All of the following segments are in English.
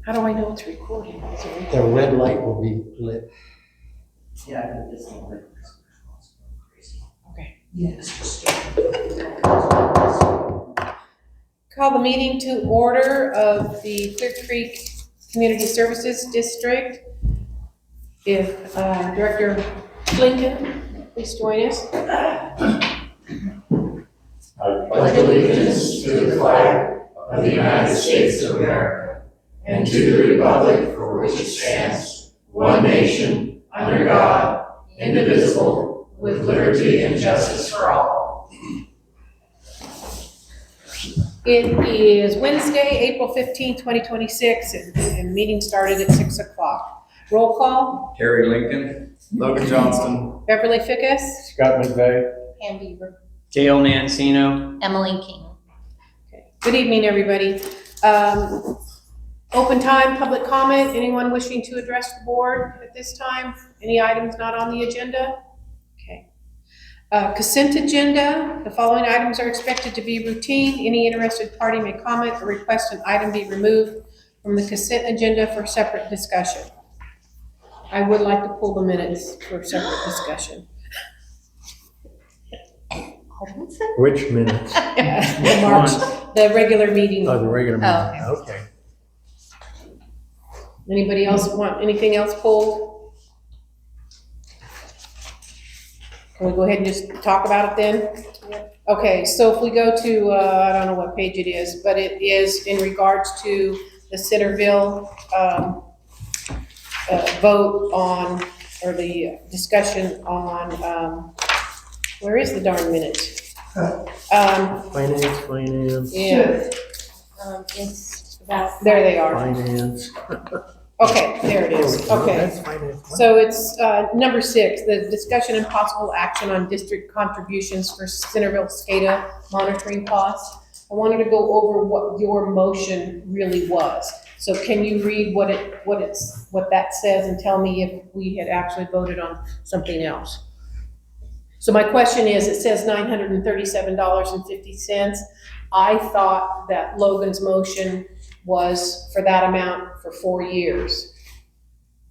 How do I know it's recording? Is it recording? The red light will be lit. Yeah, I think this one like crazy. Okay. Yes. Call the meeting to order of the Clear Creek Community Services District. If Director Lincoln, please join us. I pledge allegiance to the flag of the United States of America and to the republic for which it stands, one nation, under God, indivisible, with liberty and justice for all. It is Wednesday, April 15, 2026, and the meeting started at 6 o'clock. Roll call, Terry Lincoln. Logan Johnston. Beverly Fickus. Scott McVeigh. Pam Beaver. Dale Mancino. Emily King. Okay. Good evening, everybody. Open time, public comment. Anyone wishing to address the board at this time? Any items not on the agenda? Okay. Consent agenda. The following items are expected to be routine. Any interested party may comment or request an item be removed from the consent agenda for separate discussion. I would like to pull the minutes for separate discussion. Which minutes? March, the regular meeting. Oh, the regular Oh, meeting, okay. Anybody else want anything else pulled? Can we go ahead and just talk about it then? Okay, so if we go to, I don't know what page it is, but it is in regards to the Centerville, vote on, or the discussion on, where is the darn minute? Finance, Yeah, It's about. there they are. finance. Okay, there it is, okay. That's finance. So it's number 6, the discussion and possible action on district contributions for Centerville SCADA monitoring costs. I wanted to go over what your motion really was. So can you read what that says and tell me if we had actually voted on something else? So my question is, it says $937.50. I thought that Logan's motion was for that amount for 4 years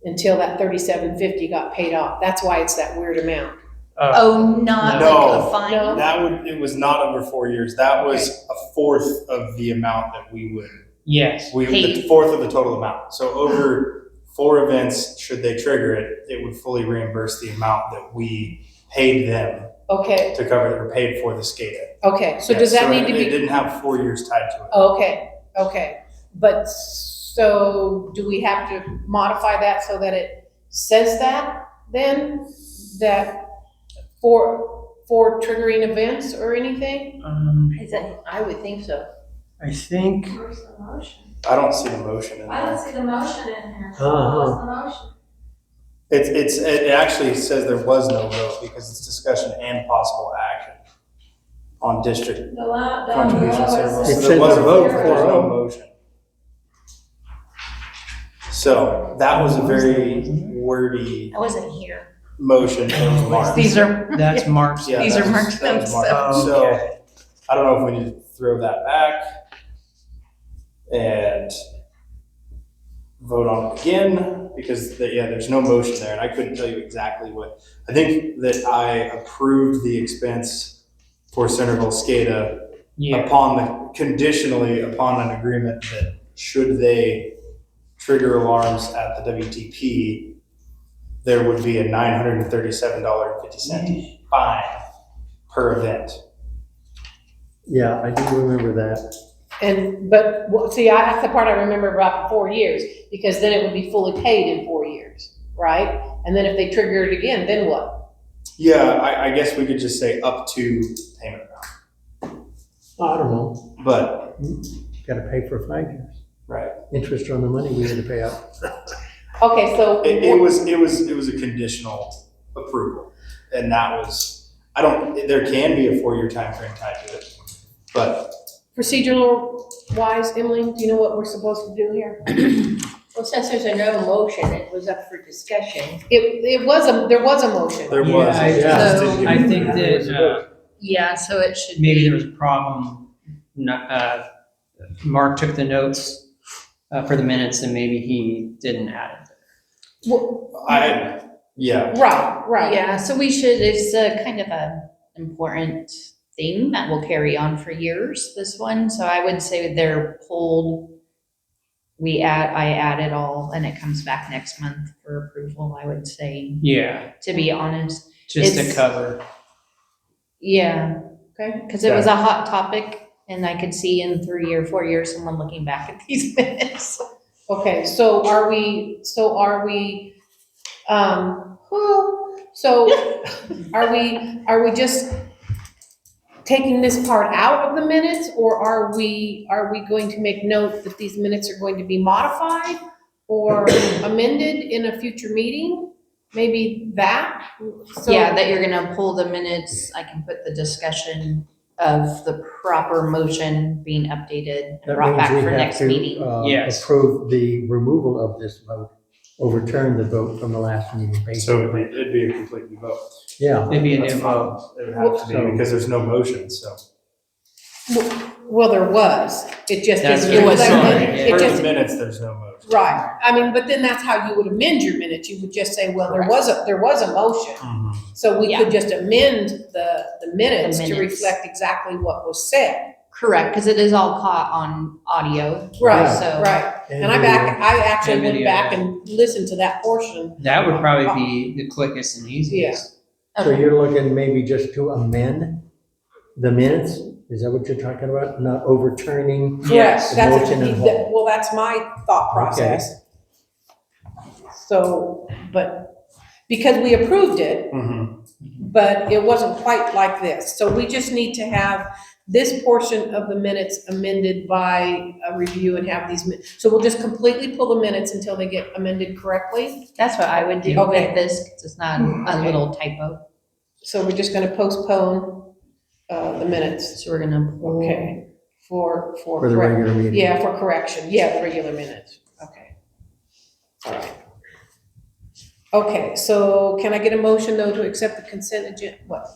until that $37.50 got paid off. That's why it's that weird amount. Oh, not No. like a fine? No. It was not over 4 years. That was a fourth of the amount that we would, Yes. the Paid. fourth of the total amount. So over 4 events, should they trigger it, it would fully reimburse the amount that we paid them Okay, to cover, that were paid for the SCADA. okay, so Yeah, does that so need to It be, didn't have 4 years tied to it. okay, but so do we have to modify that so that it says that then? That for triggering events or anything? I would think so. I think Where's the motion? I don't see the motion in I don't there. see the motion in here. Uh-huh. What's the motion? It actually says there was no vote because it's discussion and possible action on district The la- contribution the- service. It So said there was the a vote vote, but there's for no it. motion. So that was a very wordy I wasn't here. motion. It was Mark. that's Mark's. Yeah, these that are was- Mark's that was notes, Mark. so- So Okay. I don't know if we need to throw that back and vote on it again because there's no motion there, and I couldn't tell you exactly what. I think that I approved the expense for Centerville SCADA Yeah. conditionally upon an agreement that should they trigger alarms at the WTP, there would be a $937.50 fine per event. Yeah, I do remember that. But see, that's the part I remember about 4 years, because then it would be fully paid in 4 years, right? And then if they trigger it again, then what? Yeah, I guess we could just say up to payment amount, I don't know. but, Gotta pay for 5 years. right. Interest on the money we had to pay out. Okay, so. It was a conditional approval, and that was, there can be a 4-year time frame tied to it, but Procedural wise, Emily, do you know what we're supposed to do here? Well, since there's no motion, it was up for discussion. There was a motion. there was. Yeah, it just didn't get I think approved. that Yeah, so it should maybe be. there was a problem. Mark took the notes for the minutes, and maybe he didn't add it. Well, Yeah. right. Yeah, so we should, it's a kind of a important thing that will carry on for years, this one. So I would say they're pulled. I add it all and it comes back next month for approval, I would say, Yeah, to be honest. just to It's- cover. Yeah, Okay. because it was a hot topic and I could see in 3 or 4 years, someone looking back at these minutes. Okay, so are we, are we just taking this part out of the minutes, or are we going to make note that these minutes are going to be modified or amended in a future meeting? Maybe that? So- Yeah, that you're gonna pull the minutes, I can put the discussion of the proper motion being updated and That brought means back we for have next to, meeting. Yes. approve the removal of this vote, overturn the vote from the last meeting, So basically. it'd be a complete new vote. Yeah, It'd be a That's new vote. fine. It would have to be because there's no motion, so. Well, there was, it just That's didn't what it was, reflect sorry. it, For it the just, minutes, there's no motion. right, I mean, but then that's how you would amend your minutes, you would just say, well, there was a motion. Mhm. So we Yeah. could just amend the minutes to minutes. reflect exactly what was said. Correct, because it is all caught on audio. Right, So- right. And I actually And went video, back yeah. and listened to that portion. That would probably be the quickest and easiest. so you're looking maybe just to amend the minutes? Is that what you're talking about? Not overturning? Yes. The That's, motion in whole. well, that's my thought process. So, but, because we approved it, Mhm. but it wasn't quite like this. So we just need to have this portion of the minutes amended by a review and have these, so we'll just completely pull the minutes until they get amended correctly. That's what I would do Okay. with this, 'cause it's not a little typo. So we're just gonna postpone, the minutes, So we're gonna pull. okay, for For the correct- regular meeting? Yeah, for correction, yeah, the regular minutes, okay. All right. Okay, so can I get a motion though to accept the consent agenda, what?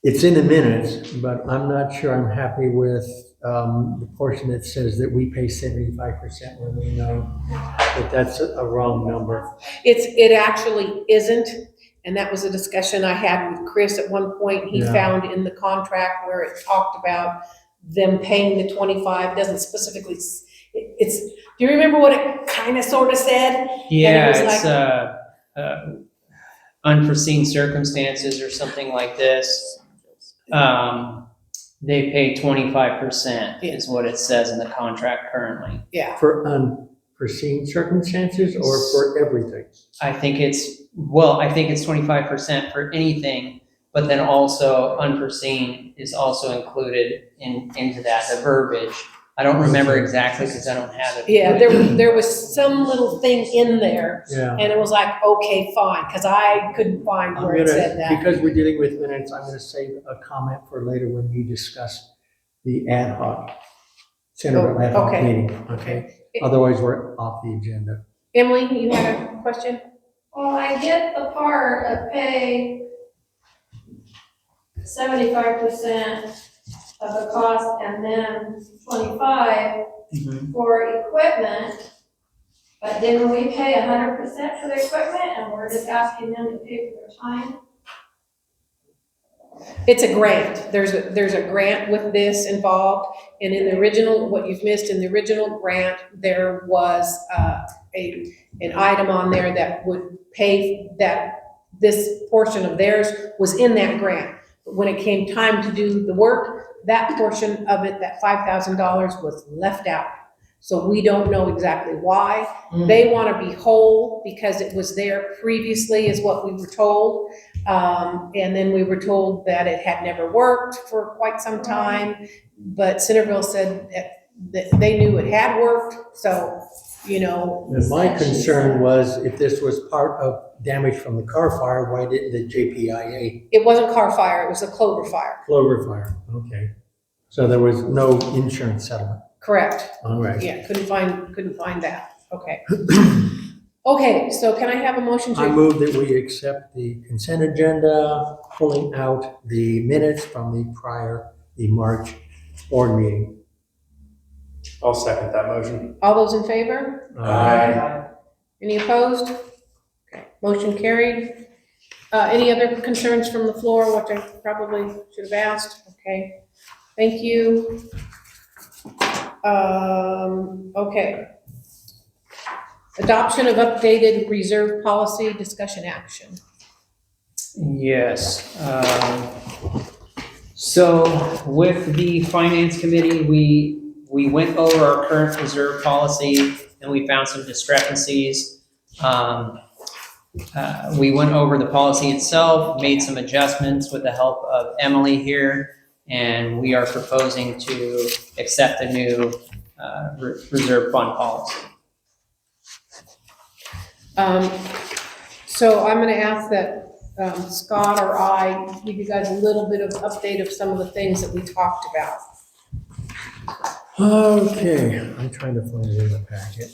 It's in the minutes, but I'm not sure I'm happy with, the portion that says that we pay 75% when we know that that's a wrong number. It actually isn't, and that was a discussion I had with Chris at one point. He Yeah. found in the contract where it talked about them paying the 25, doesn't specifically, it's, do you remember what it kind of sort of said? Yeah, was it's unforeseen circumstances or something like this. They pay 25% is what it says in the contract currently. Yeah, For unforeseen circumstances or for everything? I think it's 25% for anything, but then also unforeseen is also included into that, the verbiage. I don't remember exactly because I don't have it. yeah, there was some little thing in there, Yeah. and it was like, okay, fine, because I couldn't find I'm where it said gonna, that. because we're dealing with minutes, I'm gonna save a comment for later when you discuss the ad hoc, Centerville ad hoc Okay. meeting, okay? Otherwise, we're off the agenda. Emily, you had a question? Well, I get the part of pay 75% of the cost and then 25 Mhm. for equipment. But then we pay 100% for the equipment and we're just asking them to pay for their time. It's a grant. There's a grant with this involved. And in the original, what you've missed in the original grant, there was an item on there that would pay that this portion of theirs was in that grant. But when it came time to do the work, that portion of it, that $5,000 was left out. So we don't know exactly why. They want to be whole because it was there previously is what we were told. And then we were told that it had never worked for quite some time. But Centerville said that they knew it had worked, so, you know. And my concern was if this was part of damage from the car fire, why didn't the JPIA It wasn't car fire, it was a clover fire, Clover fire? Okay. So there was no insurance settlement. correct. All right. Yeah, couldn't find that, okay. Okay, so can I have a motion I to, move that we accept the consent agenda, pulling out the minutes from the March board meeting. I'll second that motion. All those in favor? Aye. Any opposed? Okay, motion carried. Any other concerns from the floor, which I probably should have asked? Okay, thank you. Okay. Adoption of updated reserve policy, discussion action. Yes. So with the finance committee, we went over our current reserve policy and we found some discrepancies. We went over the policy itself, made some adjustments with the help of Emily here, and we are proposing to accept the new reserve fund policy. So I'm gonna ask that Scott or I give you guys a little bit of update of some of the things that we talked about. Okay, I'm trying to find it in the packet.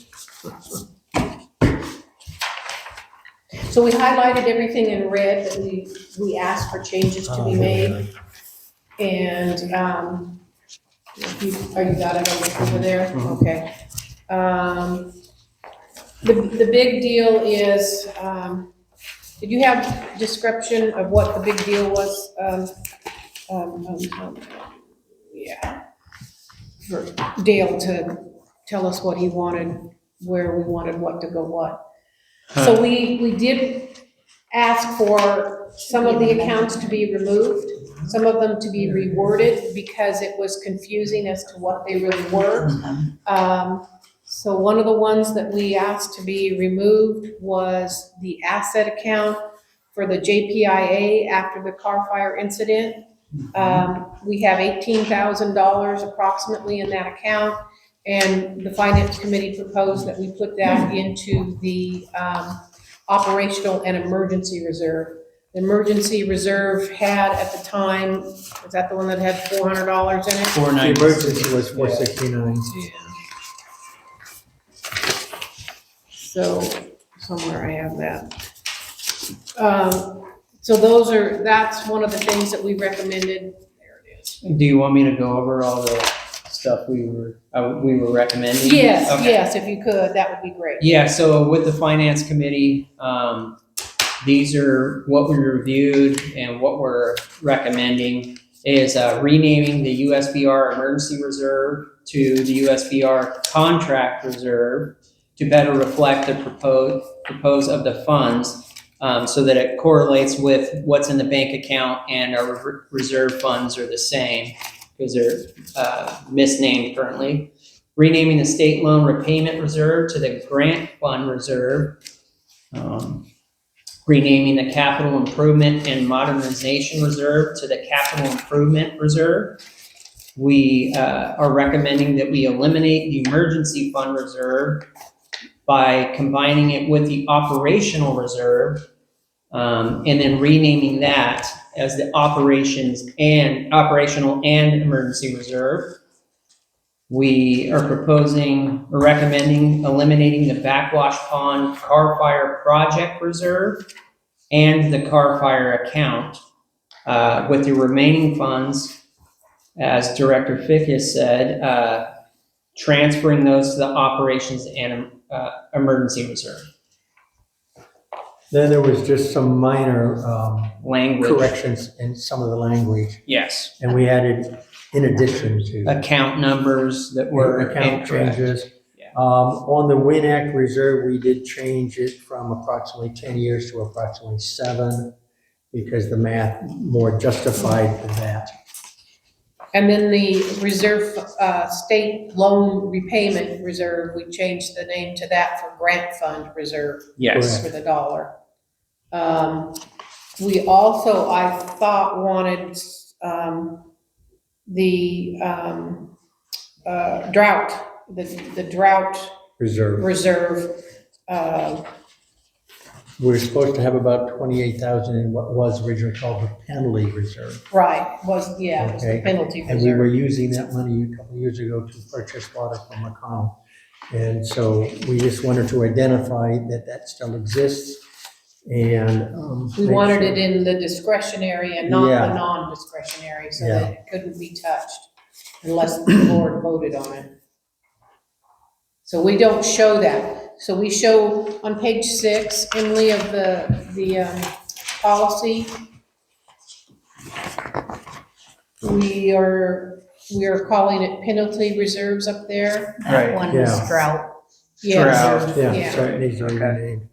So we highlighted everything in red that we asked for changes to be made. And, you got it over there? Okay. The big deal is, did you have description of what the big deal was? Yeah. For Dale to tell us what he wanted, where we wanted what to go what. So we did ask for some of the accounts to be removed, some of them to be reworded because it was confusing as to what they really were. So one of the ones that we asked to be removed was the asset account for the JPIA after the car fire incident. We have $18,000 approximately in that account, and the finance committee proposed that we put that into the operational and emergency reserve. The emergency reserve had at the time, was that the one that had $400 in it? The emergency was 469. So somewhere I have that. So that's one of the things that we recommended. There it is. Do you want me to go over all the stuff we were recommending? Yes, Okay. yes, if you could, that would be great. Yeah, so with the finance committee, these are what we reviewed and what we're recommending is renaming the USBR emergency reserve to the USBR contract reserve to better reflect the propose of the funds, so that it correlates with what's in the bank account and our reserve funds are the same because they're misnamed currently. Renaming the state loan repayment reserve to the grant fund reserve. Renaming the capital improvement and modernization reserve to the capital improvement reserve. We are recommending that we eliminate the emergency fund reserve by combining it with the operational reserve, and then renaming that as the operational and emergency reserve. We are recommending eliminating the backwash pond car fire project reserve and the car fire account, with the remaining funds, as Director Fick has said, transferring those to the operations and emergency reserve. Then there was just some minor Language. corrections in some of the language, Yes. and we added in addition to Account numbers that were account incorrect. changes. Yeah. On the Win Act reserve, we did change it from approximately 10 years to approximately 7 because the math more justified that. And then the reserve, state loan repayment reserve, we changed the name to that for grant fund reserve Yes. for the dollar. We also, I thought, wanted, the drought, the drought Reserve. reserve, We're supposed to have about 28,000 in what was originally called the penalty reserve. right, it was the Okay. penalty And we were reserve. using that money a couple of years ago to purchase water from McConnell. And so we just wanted to identify that that still exists and. We make wanted sure- it in the discretionary and not the Yeah. non-discretionary, so Yeah. that it couldn't be touched unless the board voted on it. So we don't show that. So we show on page 6, Emily, of the policy, we are calling it penalty reserves up there. Right. That one was Yeah. drought. Yes. Drought. Yeah, so it needs to be Okay. renamed.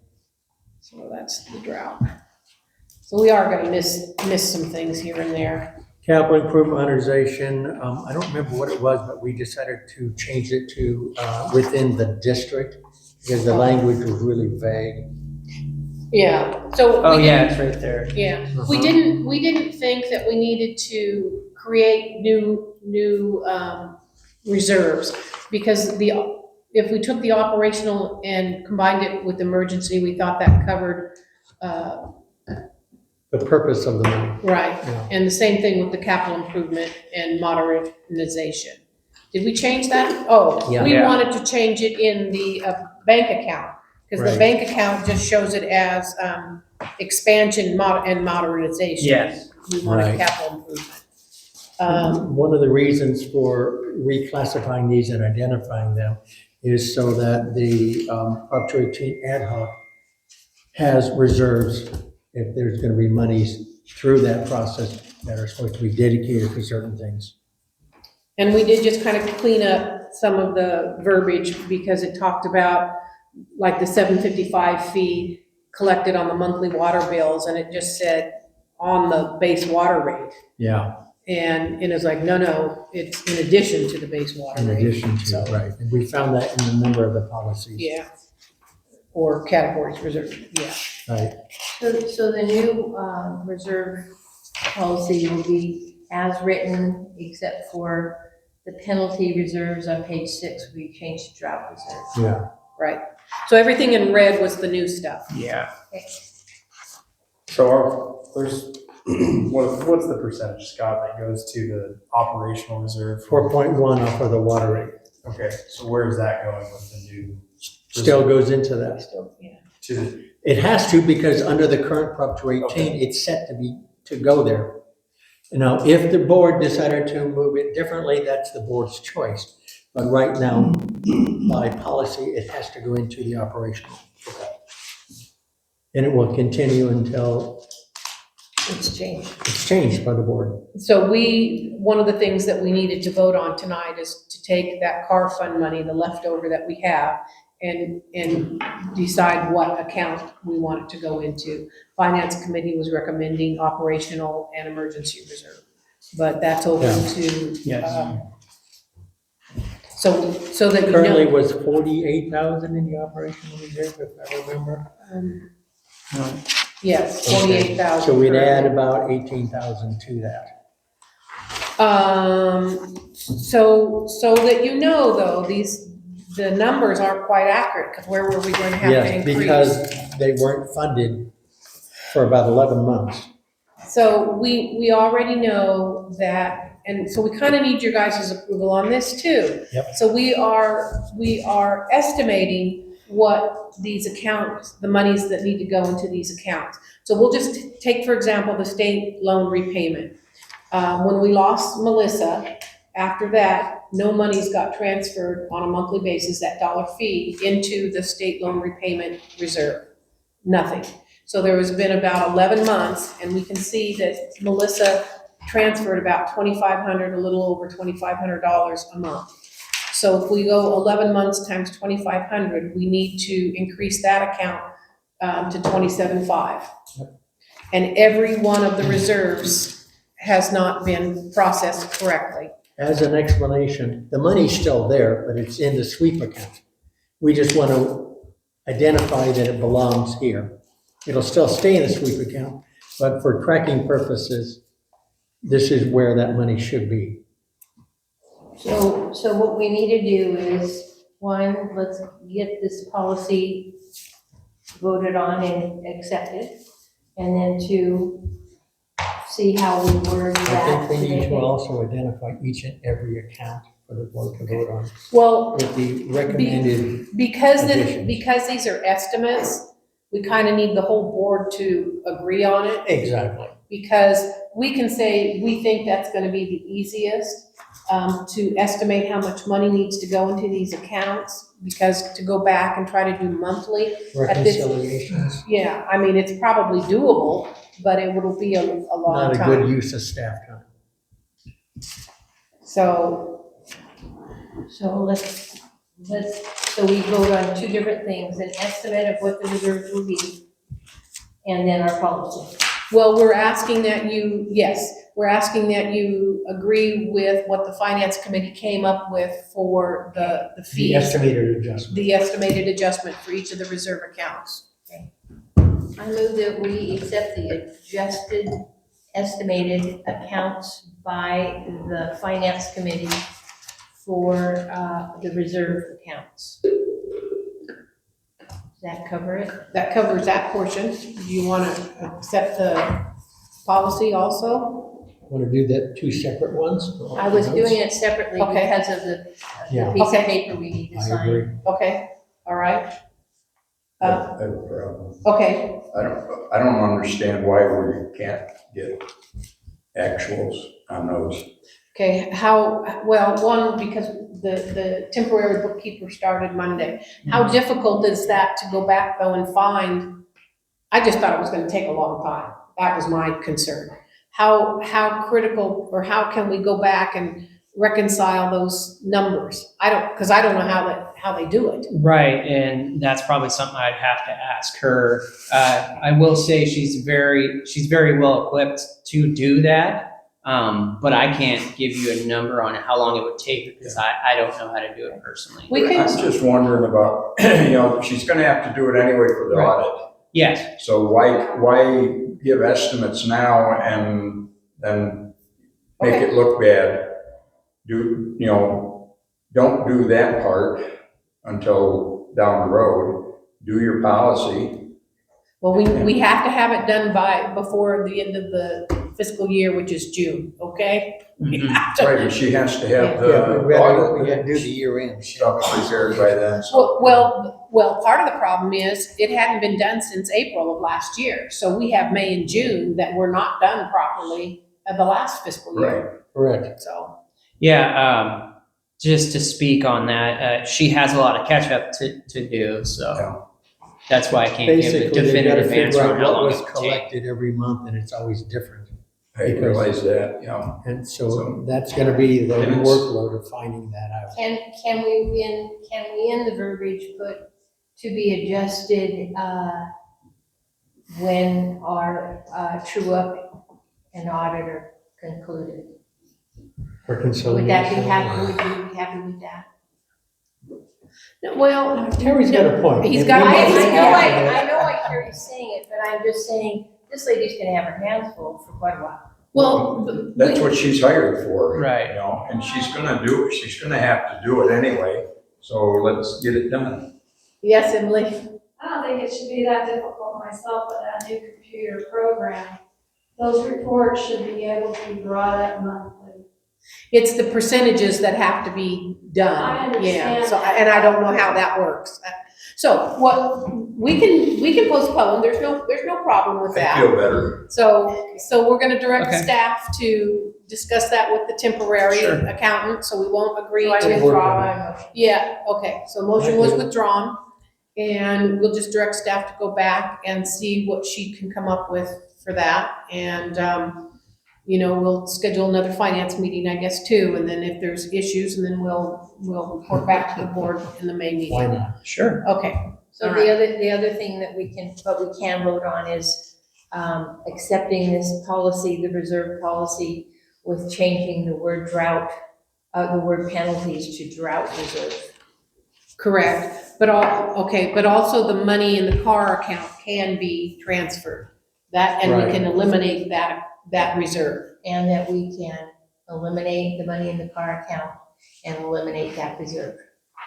So that's the drought. So we are gonna miss some things here and there. Capital improvement modernization, I don't remember what it was, but we decided to change it to within the district because the language was really vague. Yeah, so. Oh, we yeah, didn't- it's right there. Yeah, we Uh-huh. didn't think that we needed to create new reserves, because if we took the operational and combined it with emergency, we thought that covered, The purpose of the money. right. Yeah. And the same thing with the capital improvement and modernization. Did we change that? Oh, Yeah. we Yeah. wanted to change it in the bank account, because the Right. bank account just shows it as expansion and modernization. Yes. We wanted Right. capital improvement. One of the reasons for reclassifying these and identifying them is so that the up to 18 ad hoc has reserves if there's going to be monies through that process that are supposed to be dedicated for certain things. And we did just kind of clean up some of the verbiage, because it talked about like the $7.55 fee collected on the monthly water bills, and it just said on the base water rate. Yeah, And it was like, no, it's in addition to the base water in rate. addition to, right. And we found that in a number of the policies. Yeah. Or categories reserved, yeah. Right. So the new, reserve policy will be as written, except for the penalty reserves on page 6, we changed to drought reserve. Yeah. Right. So everything in red was the new stuff. Yeah. So there's, what's the percentage, Scott, that goes to the operational reserve? 4.1 off of the water rate. Okay, so where is that going with the new? Still goes into that. Still, yeah. To the, It has to, because under the current Prop 218, Okay. it's set to go there. Now, if the board decided to move it differently, that's the board's choice. But right now, by policy, it has to go into the operational. And it will continue until It's changed. it's changed by the board. So one of the things that we needed to vote on tonight is to take that car fund money, the leftover that we have, and decide what account we want it to go into. Finance committee was recommending operational and emergency reserve, but that's open Yeah. to, Yes. so that you Currently know. was 48,000 in the operational reserve, if I remember. Yes, Okay. 48,000. So we'd add about 18,000 to that. So that you know, though, the numbers aren't quite accurate, because where were we going to have to Yes, increase? because they weren't funded for about 11 months. So we already know that, and so we kind of need your guys' approval on this too. Yep. So we are estimating what these accounts, the monies that need to go into these accounts. So we'll just take, for example, the state loan repayment. When we lost Melissa, after that, no monies got transferred on a monthly basis, that dollar fee, into the state loan repayment reserve. Nothing. So there has been about 11 months, and we can see that Melissa transferred about $2,500, a little over $2,500 a month. So if we go 11 months times 2,500, we need to increase that account to 27.5. And every one of the reserves has not been processed correctly. As an explanation, the money's still there, but it's in the sweep account. We just want to identify that it belongs here. It'll still stay in the sweep account, but for tracking purposes, this is where that money should be. So what we need to do is, one, let's get this policy voted on and accepted. And then two, see how we word I that. think we need to also identify each and every account for the board to vote on Well, with the recommended, because Additions. these are estimates, we kind of need the whole board to agree on it. exactly. Because we can say, we think that's gonna be the easiest, to estimate how much money needs to go into these accounts. because to go back and try to do monthly, Reconciliations, yeah, I mean, it's probably doable, but it will be a long not a time. good use of staff time. So, So so we vote on two different things, an estimate of what the reserves will be, and then our policy. well, we're asking that we're asking that you agree with what the finance committee came up with for the The fees, estimated adjustment. the estimated adjustment for each of the reserve accounts. I move that we accept the adjusted estimated accounts by the finance committee for the reserve accounts. Does that cover it? That covers that portion. Do you want to accept the policy also? Want to do that two separate ones? I was doing it separately Okay. because of the Yeah. piece Okay. of paper we need to I sign. agree. Okay, all right. I have a problem. Okay, I don't understand why we can't get actuals on those. okay, one, because the temporary bookkeeper started Monday. How difficult is that to go back though and find? I just thought it was gonna take a long time. That was my concern. How critical, or how can we go back and reconcile those numbers? Because I don't know how they do it. Right, and that's probably something I'd have to ask her. I will say she's very well equipped to do that, but I can't give you a number on how long it would take because I don't know how to do it personally. We can- I'm just wondering about, she's gonna have to do it anyway for the Right. audit. Yes, So why give estimates now and then make Okay. it look bad? Don't do that part until down the road. Do your policy. Well, we have to have it done before the end of the fiscal year, which is June, okay? We Mhm. have to- Right, but she has to have Yeah, we gotta the do the year end. stuff prepared by then, so. Well, part of the problem is it hadn't been done since April of last year. So we have May and June that were not done properly at the last fiscal year. Correct. So, yeah, just to speak on that, she has a lot of catch up to do, so Yeah. that's why I can't give a Basically, they gotta definitive figure answer out on how what long was it would take. collected every month, and it's always different. I realize that, And so that's gonna be the And it's- workload of finding that out. Can we in the verbiage put to be adjusted, when our, true up and auditor concluded? Reconciliation. Would that be happy, would you be happy with that? well, Terry's got a point. He's And got- we I might he's have know, to- I know I hear you saying it, but I'm just saying, this lady's gonna have her hands full for quite a while. well, that's what she's hired for. Right. And she's gonna have to do it anyway, so let's get it done. yes, Emily, I don't think it should be that difficult myself with that new computer program. Those reports should be able to be brought up monthly. it's the percentages that have to be done. I understand Yeah, so, that. and I don't know how that works. So what, we can postpone, there's no problem with I that. feel better. So we're gonna direct Okay. staff to discuss that with the temporary Sure. accountant, so we won't agree So I to. withdraw my motion. Yeah, okay, so motion was Okay. withdrawn, and we'll just direct staff to go back and see what she can come up with for that, and, we'll schedule another finance meeting, I guess, too, and then if there's issues, and then we'll report back to the board in the May Why meeting. not? Sure. Okay, So All the other thing that we can vote on is, accepting this policy, the reserve policy, with changing the word drought, the word penalties to drought reserve. correct, but also the money in the car account can be transferred. That, and we Right. can eliminate that reserve. And that we can eliminate the money in the car account and eliminate that reserve.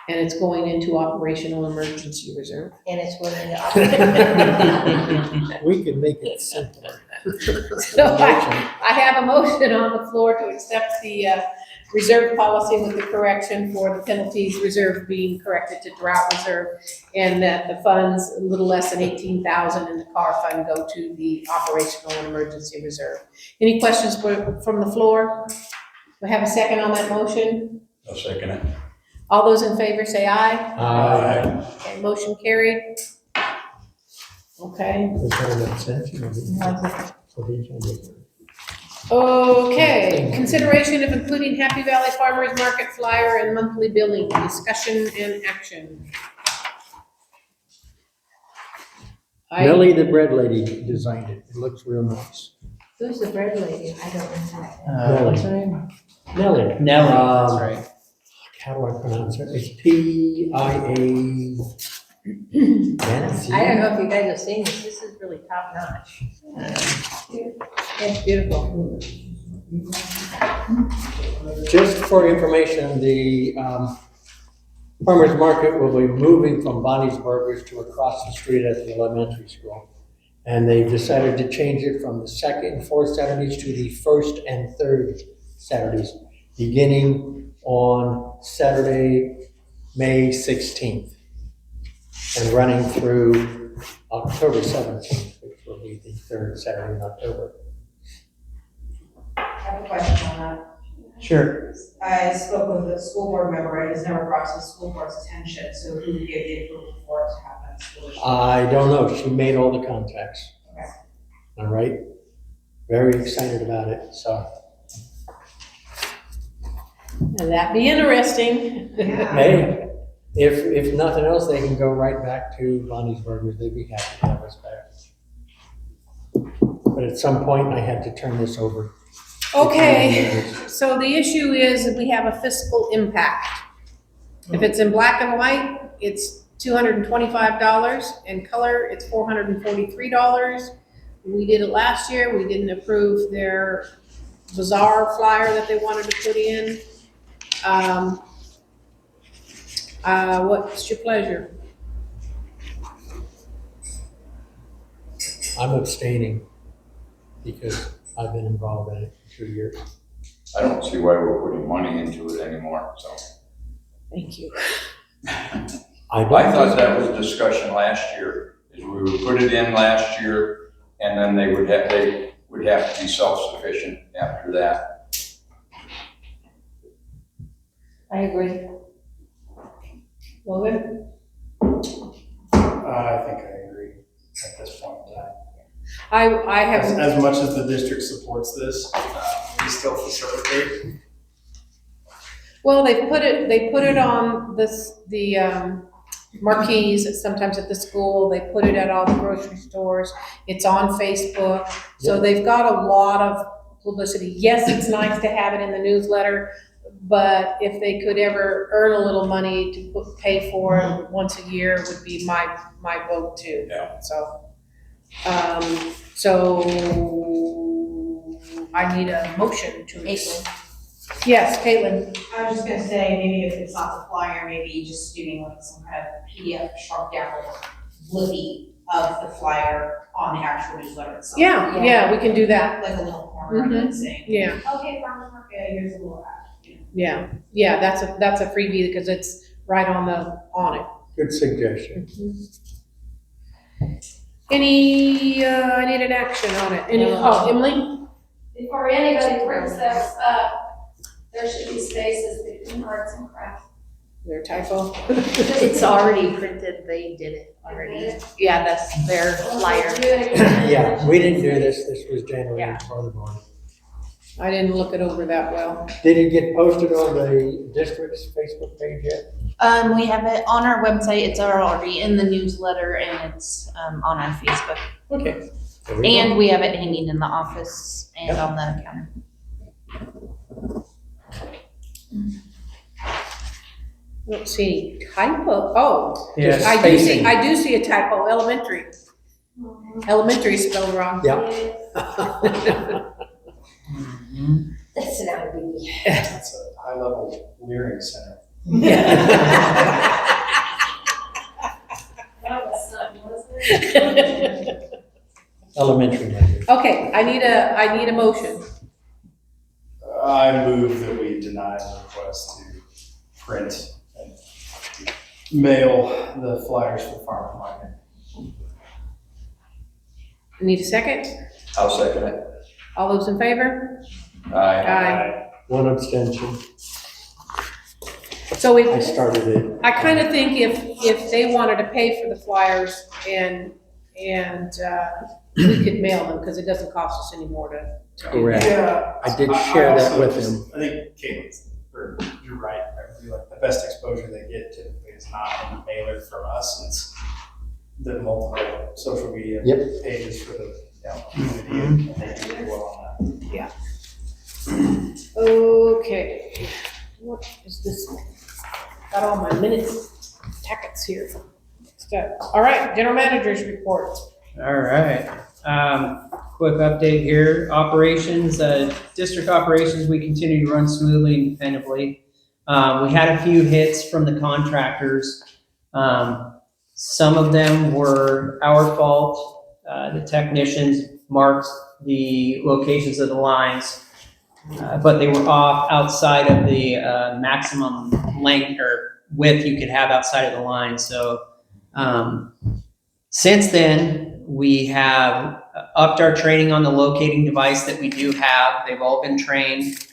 And it's going into operational emergency reserve. And it's willing to. We could make it simpler. So I have a motion on the floor to accept the reserve policy with the correction for the penalties reserve being corrected to drought reserve, and that the funds, a little less than 18,000 in the car fund, go to the operational and emergency reserve. Any questions from the floor? We have a second on that motion? I'll second it. All those in favor say aye. Aye. Okay, motion carried. Okay. Was that an abstention or did- or did you- Okay, consideration of including Happy Valley Farmers Market flyer and monthly billing, discussion and action. Millie, the bread lady, designed it. It looks real nice. Who's the bread lady? I don't know. What's her name? Nellie. Nellie, Um, that's right. How do I pronounce it? It's P-I-A. Nancy. I don't know if you guys have seen this. This is really top notch. It's beautiful. Just for information, the farmer's market will be moving from Bonnie's Burgers to across the street at the elementary school. And they've decided to change it from the second and fourth Saturdays to the first and third Saturdays, beginning on Saturday, May 16th, and running through October 17th, which will be the third Saturday in October. I have a question on that. Sure. I spoke with a school board member, it has never brought to the school board's attention, so who gave the approval for it to happen at school? I don't know, she made all the contacts. Okay. All right, very excited about it, so. That'd be interesting. Hey, if nothing else, they can go right back to Bonnie's Burgers, they'd be happy to have us back. But at some point, I had to turn this over. Okay, so the issue is that we have a fiscal impact. If it's in black and white, it's $225. In color, it's $443. We did it last year. We didn't approve their bazaar flyer that they wanted to put in. What's your pleasure? I'm abstaining because I've been involved in it for 2 years. I don't see why we're putting money into it anymore, so. Thank you. I I thought that was discussion last year, is we would put it in last year, and then they would have to be self-sufficient after that. I agree. Logan? I think I agree at this point in time. I have. As much as the district supports this, we still facilitate. Well, they put it on the marquees, sometimes at the school, they put it at all the grocery stores, it's on Facebook, so they've got a lot of publicity. Yes, it's nice to have it in the newsletter, but if they could ever earn a little money to pay for it once a year would be my vote too. Yeah. So I need a motion to. Caitlin. Yes, Caitlin. I was just gonna say, maybe if it's not the flyer, maybe just doing like some kind of PDF shrunk down blippy of the flyer on the actual newsletter itself. Yeah, we can do that. Like a little corner of it saying, Yeah. okay, farmer's market, here's a little ad. Yeah, that's a freebie because it's right on it. Good suggestion. I need an action on it. Emily? Before anybody brings this up, there should be spaces between arts and crafts. Their typo. It's already printed, they did it already. Yeah, that's their flyer. Yeah, we didn't do this, this was January before the board. I didn't look it over that well. Did it get posted on the district's Facebook page yet? We have it on our website, it's already in the newsletter, and it's on our Facebook. Okay. There we go. And we have it hanging in the office and on the counter. Let's see, typo, oh, Yeah, I spacing. do see a typo, elementary. Elementary is spelled wrong. Yeah. Mhm. That's not a biggie. That's a high-level Learning Center. That was something, wasn't it? Elementary measures. Okay, I need a motion. I move that we deny the request to print and mail the flyers for the farmer market. Need a second? I'll second it. All those in favor? Aye. Aye. One abstention. So I started it. I kind of think if they wanted to pay for the flyers and we could mail them, because it doesn't cost us any more to do Correct. Yeah. I did share that also with just- him. I think Caitlin's, or you're right, I feel like the best exposure they get typically is not in the mailer from us, it's the multiple social media Yep. pages for the community, and they do really well on that. Okay, what is this one? Got all my minutes, packets here. So, all right, general manager's report. All right. Quick update here. Operations, district operations, we continue to run smoothly and definitively. We had a few hits from the contractors. Some of them were our fault. The technicians marked the locations of the lines, but they were off outside of the maximum length or width you could have outside of the line. So since then, we have upped our training on the locating device that we do have. They've all been trained.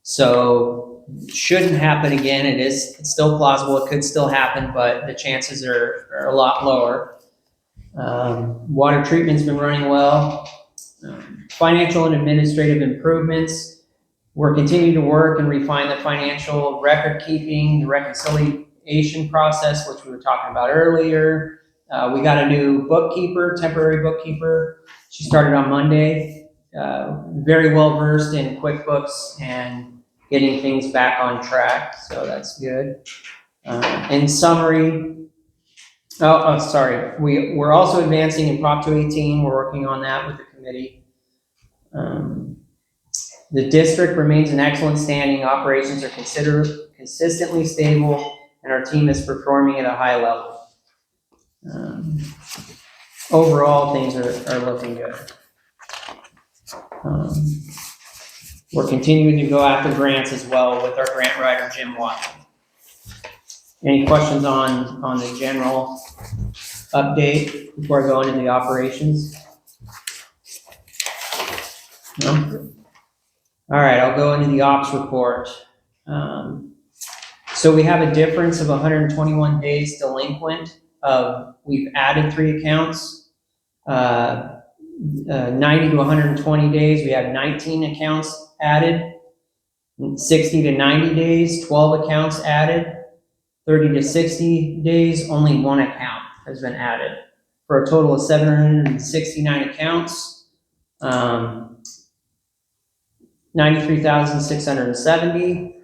So shouldn't happen again. It's still plausible. It could still happen, but the chances are a lot lower. Water treatment's been running well. Financial and administrative improvements. We're continuing to work and refine the financial record keeping, the reconciliation process, which we were talking about earlier. We got a new bookkeeper, temporary bookkeeper. She started on Monday. Very well versed in QuickBooks and getting things back on track, so that's good. In summary, sorry, we're also advancing in Prop 218. We're working on that with the committee. The district remains in excellent standing. Operations are consistently stable, and our team is performing at a high level. Overall, things are looking good. We're continuing to go after grants as well with our grant writer, Jim Watson. Any questions on the general update before I go into the operations? No? All right, I'll go into the ops report. So we have a difference of 121 days delinquent. We've added 3 accounts. 90 to 120 days, we have 19 accounts added. 60 to 90 days, 12 accounts added. 30 to 60 days, only 1 account has been added, for a total of 769 accounts. 93,670,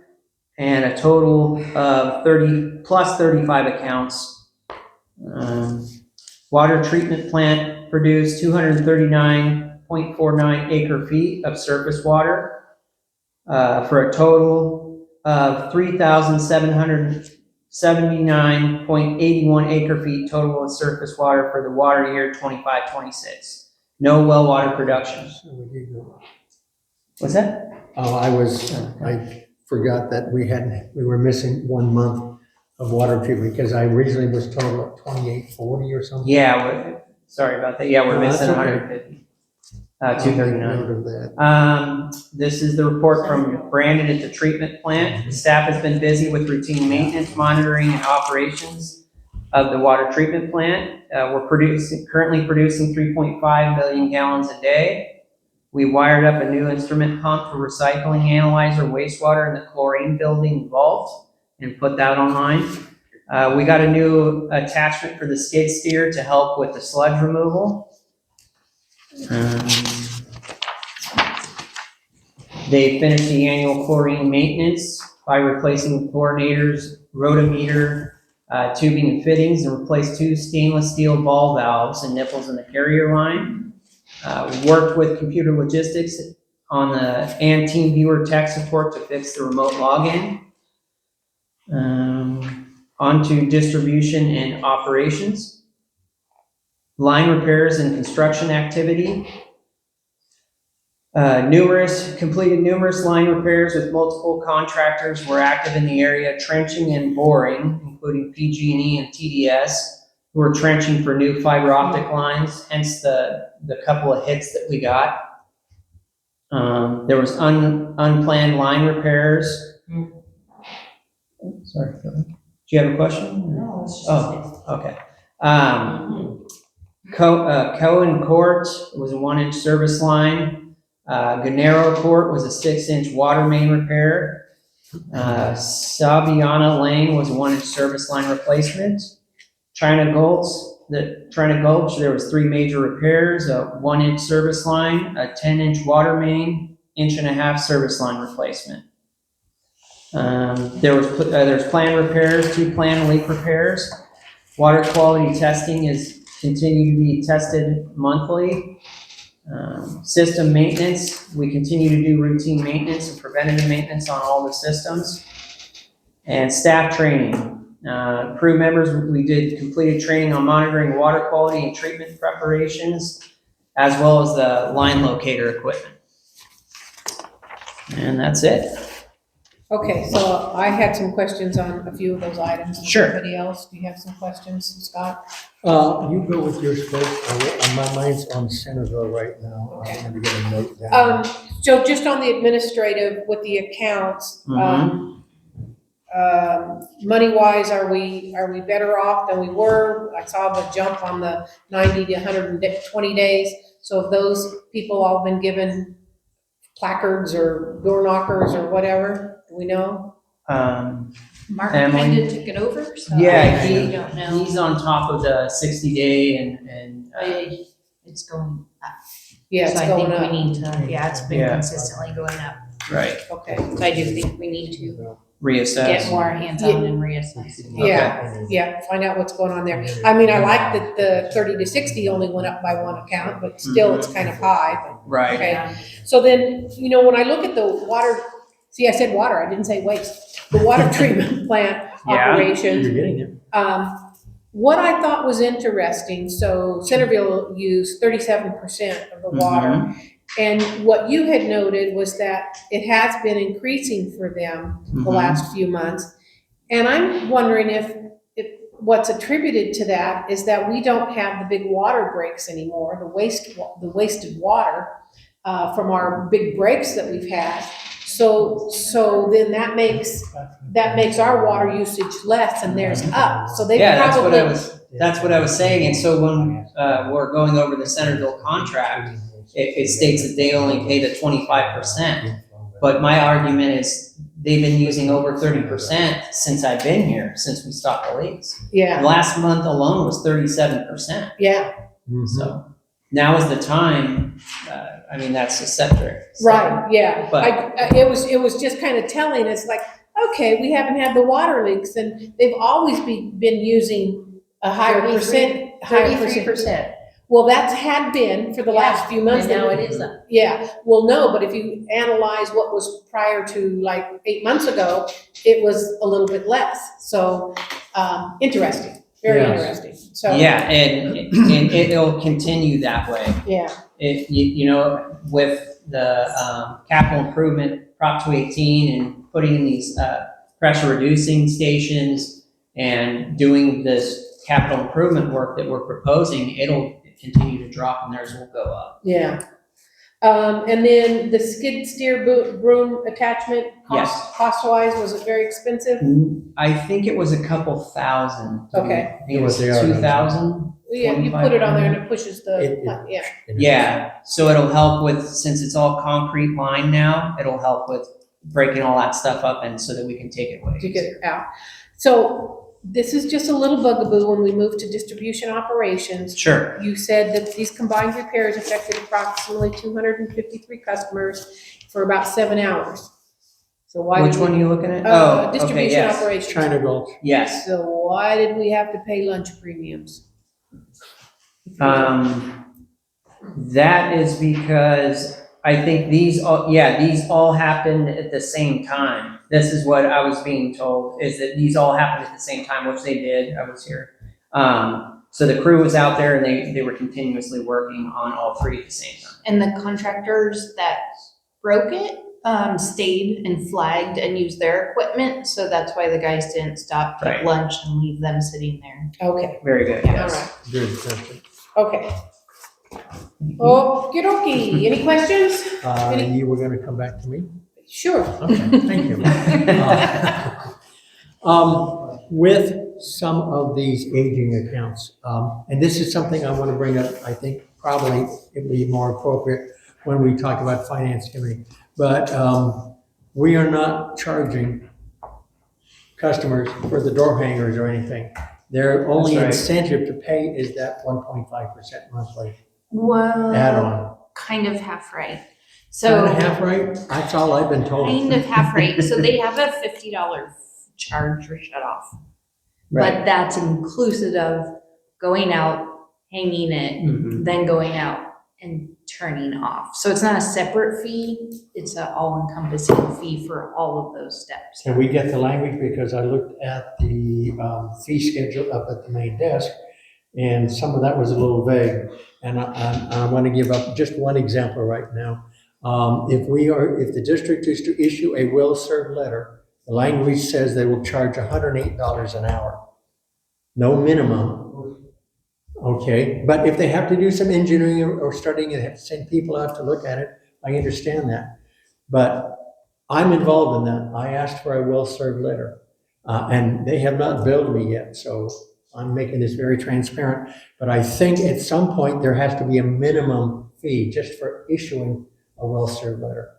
and a total of 35 accounts. Water treatment plant produced 239.49 acre feet of surface water, for a total of 3,779.81 acre feet total of surface water for the water year 25-26. No well water production. What's that? Oh, I forgot that we were missing 1 month of water treatment, because I originally was told about 2840 or something. Yeah, sorry about that. Yeah, we're No, missing that's okay. 150. I'll make 239. note of that. This is the report from Brandon at the treatment plant. The staff has been busy with routine maintenance, monitoring, and operations of the water treatment plant. We're currently producing 3.5 million gallons a day. We wired up a new instrument pump for recycling, analyzer, wastewater, and the chlorine building involved, and put that online. We got a new attachment for the skid steer to help with the sludge removal. They finished the annual chlorine maintenance by replacing the chlorinators, rotometer, tubing and fittings, and replaced 2 stainless steel ball valves and nipples in the carrier line. Worked with computer logistics and TeamViewer tech support to fix the remote login. On to distribution and operations. Line repairs and construction activity. Completed numerous line repairs with multiple contractors were active in the area, trenching and boring, including PG&E and TDS, who were trenching for new fiber optic lines, hence the couple of hits that we got. There was unplanned line repairs. Sorry, Phil. Do you have a question? No, it's just. Oh, okay. Cohen Court was a 1-inch service line. Gennaro Court was a 6-inch water main repair. Saviana Lane was a 1-inch service line replacement. China Gulch, there was 3 major repairs, a 1-inch service line, a 10-inch water main, 1.5-inch service line replacement. There's planned repairs, 2 planned leak repairs. Water quality testing is continuing to be tested monthly. System maintenance, we continue to do routine maintenance and preventative maintenance on all the systems. And staff training. Crew members, we did completed training on monitoring water quality and treatment preparations, as well as the line locator equipment. And that's it. Okay, so I had some questions on a few of those items. Sure. Anybody else, do you have some questions, Scott? You go with yours first. My mind's on Centerville right now. I'm gonna get a note down. So just on the administrative with the accounts, money-wise, are we better off than we were? I saw the jump on the 90 to 120 days. So have those people all been given placards or door knockers or whatever? Do we know? Mark Emily? kinda took it over, so Yeah, I don't know. he's on top of the 60-day and It's going up. Yeah, it's So going I up. think we need to, yeah, it's been Yeah. consistently going up. right, Okay, So I do think we need to reassess. get more hands-on and reassess. yeah, find out what's going on there. I mean, I like that the 30 to 60 only went up by 1 account, but still it's kind of high, but Right. okay. So then, when I look at the water, see, I said water, I didn't say waste. The water treatment plant Yeah. operations. You're getting there. What I thought was interesting, so Centerville used 37% of the water. And what you had noted was that it has been increasing for them the last few months. And I'm wondering if what's attributed to that is that we don't have the big water breaks anymore, the wasted water from our big breaks that we've had. So then that makes our water usage less and theirs up. So they Yeah, probably. that's what I was saying. And so when we're going over the Centerville contract, it states that they only pay the 25%. But my argument is they've been using over 30% since I've been here, since we stopped the leaks. Yeah, Last month alone was 37%. yeah, So now is the time. I mean, that's a scepter. right, yeah. But- It was just kind of telling, it's like, okay, we haven't had the water leaks, and they've always been using a higher percent. 33%. Well, that's had been for the last few months. And now it is up. Yeah, well, no, but if you analyze what was prior to like 8 months ago, it was a little bit less. So, interesting, very Yes. interesting. So, Yeah, and it'll continue that way. yeah, With the capital improvement Prop 218 and putting in these pressure reducing stations and doing this capital improvement work that we're proposing, it'll continue to drop and theirs will go up. yeah. And then the skid steer broom attachment, Yes. cost-wise, was it very expensive? I think it was a couple thousand. Okay. I think it was They are. 2,000. Yeah, you put it on there and it pushes It- yeah. Yeah, so it'll help with, since it's all concrete line now, it'll help with breaking all that stuff up and so that we can take it away. To get it out. So this is just a little bugaboo when we move to distribution operations. Sure. You said that these combined repairs affected approximately 253 customers for about 7 hours. So why? Which did one are we- you looking at? Oh, okay, Distribution yes. operations. China Gulch. Yes. So why did we have to pay lunch premiums? That is because I think these all happened at the same time. This is what I was being told, is that these all happened at the same time, which they did. I was here. So the crew was out there and they were continuously working on all 3 at the same time. And the contractors that broke it, stayed and flagged and used their equipment, so that's why the guys didn't stop, Right. get lunch and leave them sitting there. Okay, Very good, all yes. right, Good, thank okay. Okey dokey, any questions? you. You were gonna come back to me? Sure. Okay, thank you. With some of these aging accounts, and this is something I want to bring up, I think probably it would be more appropriate when we talk about finance committee. But we are not charging customers for the door hangers or anything. Their only That's right. incentive to pay is that 1.5% monthly Well, add-on. kind of half right. Kind So of half right? That's all I've been told. kind of half right. So they have a $50 charge for shut off. Right. But that's inclusive of going out, hanging it, Mhm. then going out and turning off. So it's not a separate fee, it's an all-encompassing fee for all of those steps. Can we get the language, because I looked at the fee schedule up at the main desk, and some of that was a little vague. And I want to give up just one example right now. If the district is to issue a will-serve letter, the language says they will charge $108 an hour. No minimum. Okay, but if they have to do some engineering or studying and have to send people out to look at it, I understand that. But I'm involved in that. I asked for a will-serve letter, and they have not billed me yet, so I'm making this very transparent. But I think at some point there has to be a minimum fee just for issuing a will-serve letter.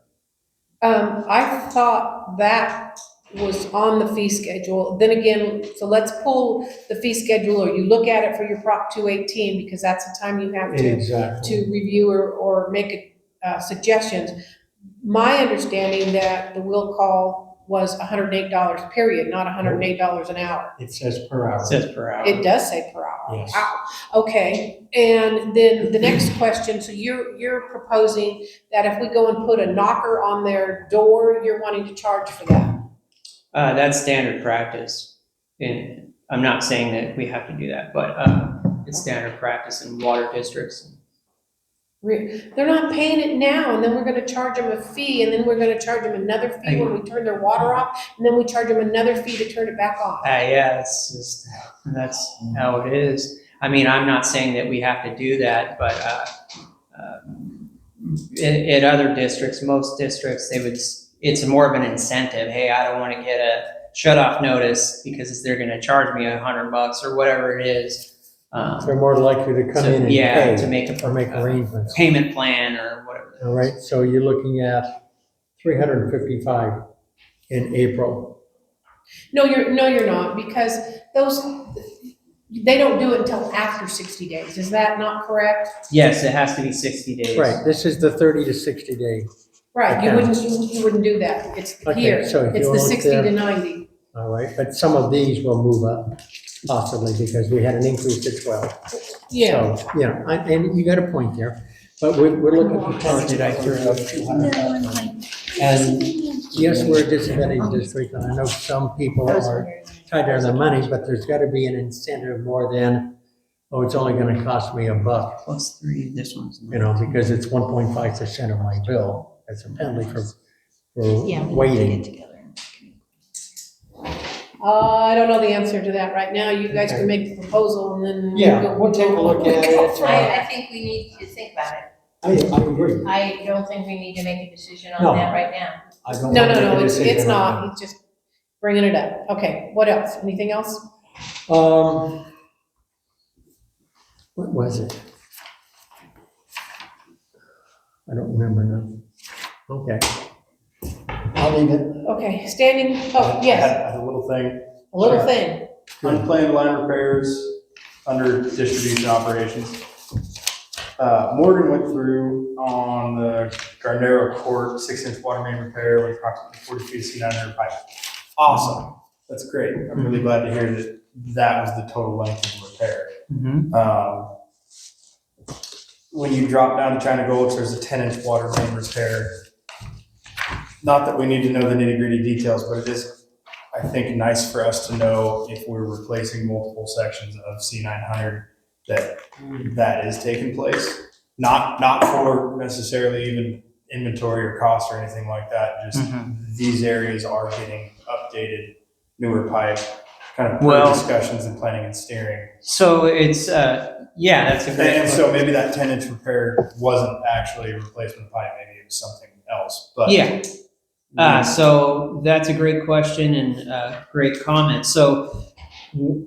I thought that was on the fee schedule. Then again, so let's pull the fee schedule, or you look at it for your Prop 218, because that's the time you have Exactly. to review or make suggestions. My understanding that the will call was $108 period, not $108 an hour. It says per hour. It says per hour. It does say per hour. Yes. Wow. Okay, and then the next question, so you're proposing that if we go and put a knocker on their door, you're wanting to charge for that? That's standard practice. And I'm not saying that we have to do that, but it's standard practice in water districts. They're not paying it now, and then we're gonna charge them a fee, and then we're gonna charge them another fee when we turn their water off, and then we charge them another fee to turn it back on. Yeah, that's how it is. I mean, I'm not saying that we have to do that, but in other districts, most districts, it's more of an incentive. Hey, I don't want to get a shut-off notice because they're gonna charge me $100 or whatever it is. They're more likely to come in and pay. To make or make arrangements. payment plan or whatever. All right, so you're looking at 355 in April. No, you're not, because they don't do it until after 60 days. Is that not correct? Yes, it has to be 60 days. Right, this is the 30 to 60 day. Right, you Okay. wouldn't do that. It's Okay, here. so if It's you the look 60 there- to 90. All right, but some of these will move up possibly because we had an increase to 12. Yeah. So, and you got a point there, but we're looking at Or potential did I throw of 200,000. And yes, we're a disadvantaged district, and I know some people are tied down their money, but there's gotta be an incentive more than, oh, it's only gonna cost me $1, Plus 3, this one's. because it's 1.5% of my bill. It's a penalty for Yeah, we waiting. get together. I don't know the answer to that right now. You guys can make the proposal and then. Yeah, we'll take a look at it. I think we need to think about it. I agree. I don't think we need to make a decision No. on that right now. I don't No, wanna make a it's decision on not. He's just bringing it up. Okay, what else? Anything else? that. What was it? I don't remember now. Okay. I'll leave it. Okay, standing, oh, I yes, had a little thing. a little thing. Unplanned line repairs under distribution operations. Morgan went through on the Gardnero Court 6-inch water main repair with approximately 40 feet of C900 pipe. Awesome. That's great. I'm really glad to hear that that was the total length of the repair. Mm-hmm. When you drop down to China Gulch, there's a 10-inch water main repair. Not that we need to know the nitty-gritty details, but it is, I think, nice for us to know if we're replacing multiple sections of C900 that is taking place. Not for necessarily even inventory or cost or anything like that. Just these areas are getting updated, newer pipe, kind of Well- discussions and planning and steering. So it's, that's a great. And so maybe that 10-inch repair wasn't actually a replacement pipe, maybe it was something else. But Yeah, So that's a great question and great comment. So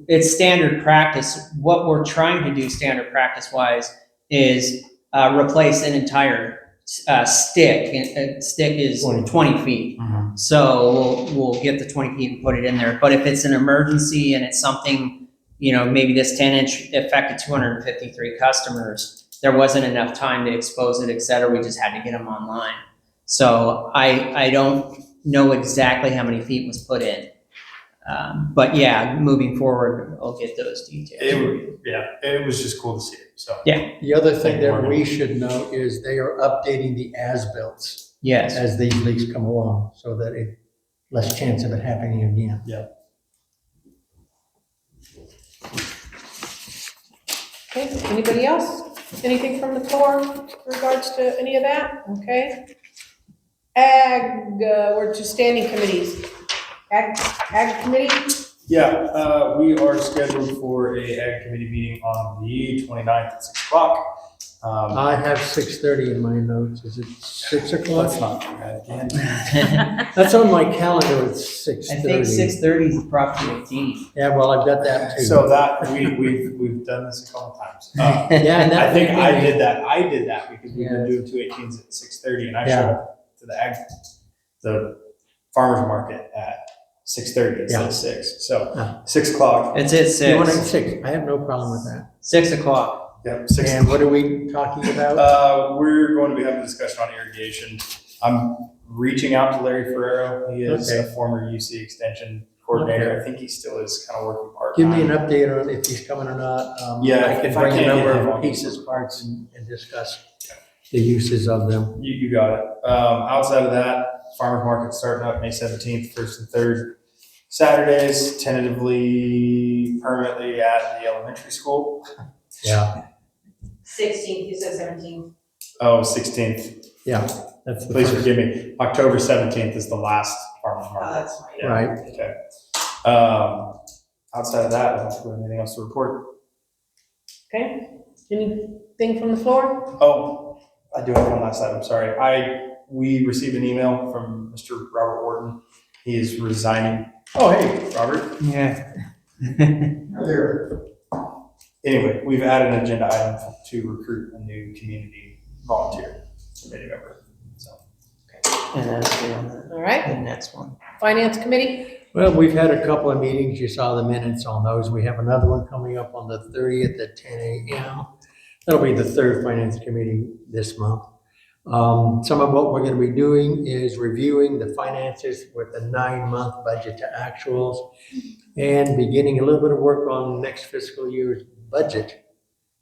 it's standard practice. What we're trying to do standard practice wise is replace an entire stick. A stick is 20 feet. Mhm. So we'll get the 20 feet and put it in there. But if it's an emergency and it's something, maybe this 10-inch affected 253 customers, there wasn't enough time to expose it, et cetera. We just had to get them online. So I don't know exactly how many feet was put in. But yeah, moving forward, I'll get those details. It was just cool to see it, so. Yeah. The other thing that we should know is they are updating the as-bills Yes. as these leaks come along, so that it, less chance of it happening again. Okay, anybody else? Anything from the floor in regards to any of that? Okay. Ag, we're to standing committees. Ag committee? Yeah, we are scheduled for a ag committee meeting on the 29th at 6 o'clock. I have 6:30 in my notes. Is it 6 o'clock? Let's not do that again. That's on my calendar, it's I 6:30. think 6:30 is approximately 18. Yeah, well, I've got that too. So that, we've done this a couple times. Yeah, and that. I think I did that because we've been doing 218s at 6:30 and I Yeah. showed up to the farmer's market at 6:30 instead Yeah. of 6. So Yeah. 6 o'clock. It's at You want it 6. 6? I have no problem with that. 6 o'clock. Yep, 6 And what are we talking about? We're going to be having a discussion on irrigation. I'm reaching out to Larry Ferrero. He is a Okay. former UC Extension coordinator. Okay. I think he still is kind of working part-time. Give me an update on if he's coming or not. Yeah, I can if I bring a can't get number him, I'll of get pieces, some. parts, and discuss the uses of them. You got it. Outside of that, farmer's market starting up May 17th, 1st and 3rd. Saturdays, tentatively, permanently at the elementary school. Yeah, 16th, you said 17th. Oh, 16th. yeah, that's the Please first. forgive me. October 17th is the last farmer's Oh, market. that's right. Yeah, Right. Okay. Outside of that, I don't think we have anything else to report. Okay, anything from the floor? Oh, I do have one last item, sorry. We received an email from Mr. Robert Wharton. He is resigning. Oh, hey, Robert. Yeah. There. Anyway, we've added an agenda item to recruit a new community volunteer committee member, so. And that's the All right, next one. finance committee? Well, we've had a couple of meetings. You saw the minutes on those. We have another one coming up on the 30th at 10 a.m. That'll be the third finance committee this month. Some of what we're going to be doing is reviewing the finances with a 9-month budget to actuals and beginning a little bit of work on next fiscal year's budget.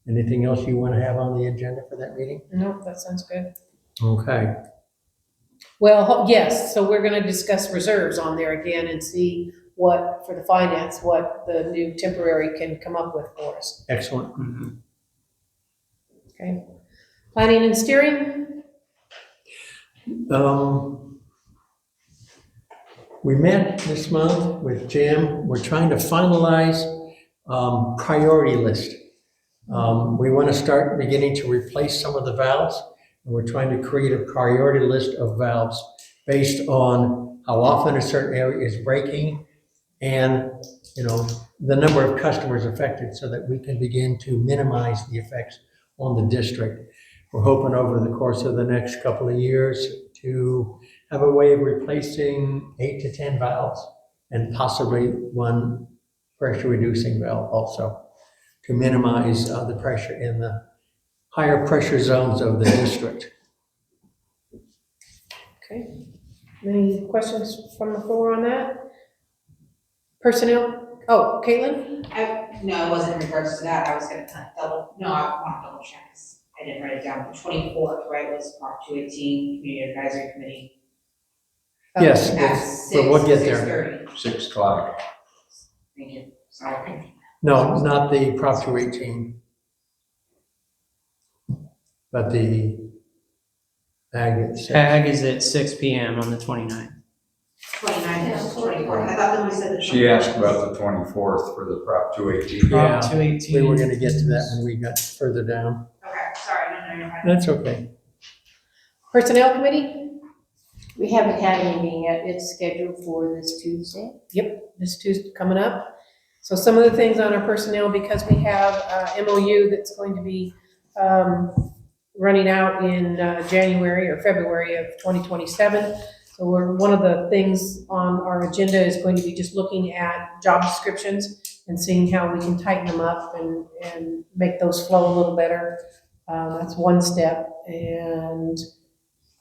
Anything else you want to have on the agenda for that meeting? No, that sounds good. Okay. Well, yes, so we're gonna discuss reserves on there again and see what, for the finance, what the new temporary can come up with for us. Excellent. Okay. Planning and steering? We met this month with Jim. We're trying to finalize priority list. We want to start beginning to replace some of the valves, and we're trying to create a priority list of valves based on how often a certain area is breaking and, the number of customers affected so that we can begin to minimize the effects on the district. We're hoping over the course of the next couple of years to have a way of replacing 8 to 10 valves and possibly one pressure reducing valve also to minimize the pressure in the higher pressure zones of the district. Okay. Any questions from the floor on that? Personnel? Oh, Caitlin? No, it wasn't in regards to that, I was gonna kind of I want to double check, 'cause I didn't write it down, the 24th, right, was Prop 218, Community Advisory Committee. Yes, At but we'll get there. 6:30. 6 o'clock. Thank you, sorry. No, not the Prop 218, but the ag itself. Ag is at 6 p.m. on the 29th. 29th, 24th, I thought that we said the 24th. She asked about the 24th for the Prop 218. Yeah, Prop 218. we were gonna get to that when we got further down. Okay, sorry, no, you're fine. That's okay. Personnel committee? We haven't had a meeting yet. It's scheduled for this Tuesday. This Tuesday coming up. So some of the things on our personnel, because we have MOU that's going to be running out in January or February of 2027. So one of the things on our agenda is going to be just looking at job descriptions and seeing how we can tighten them up and make those flow a little better. That's one step. And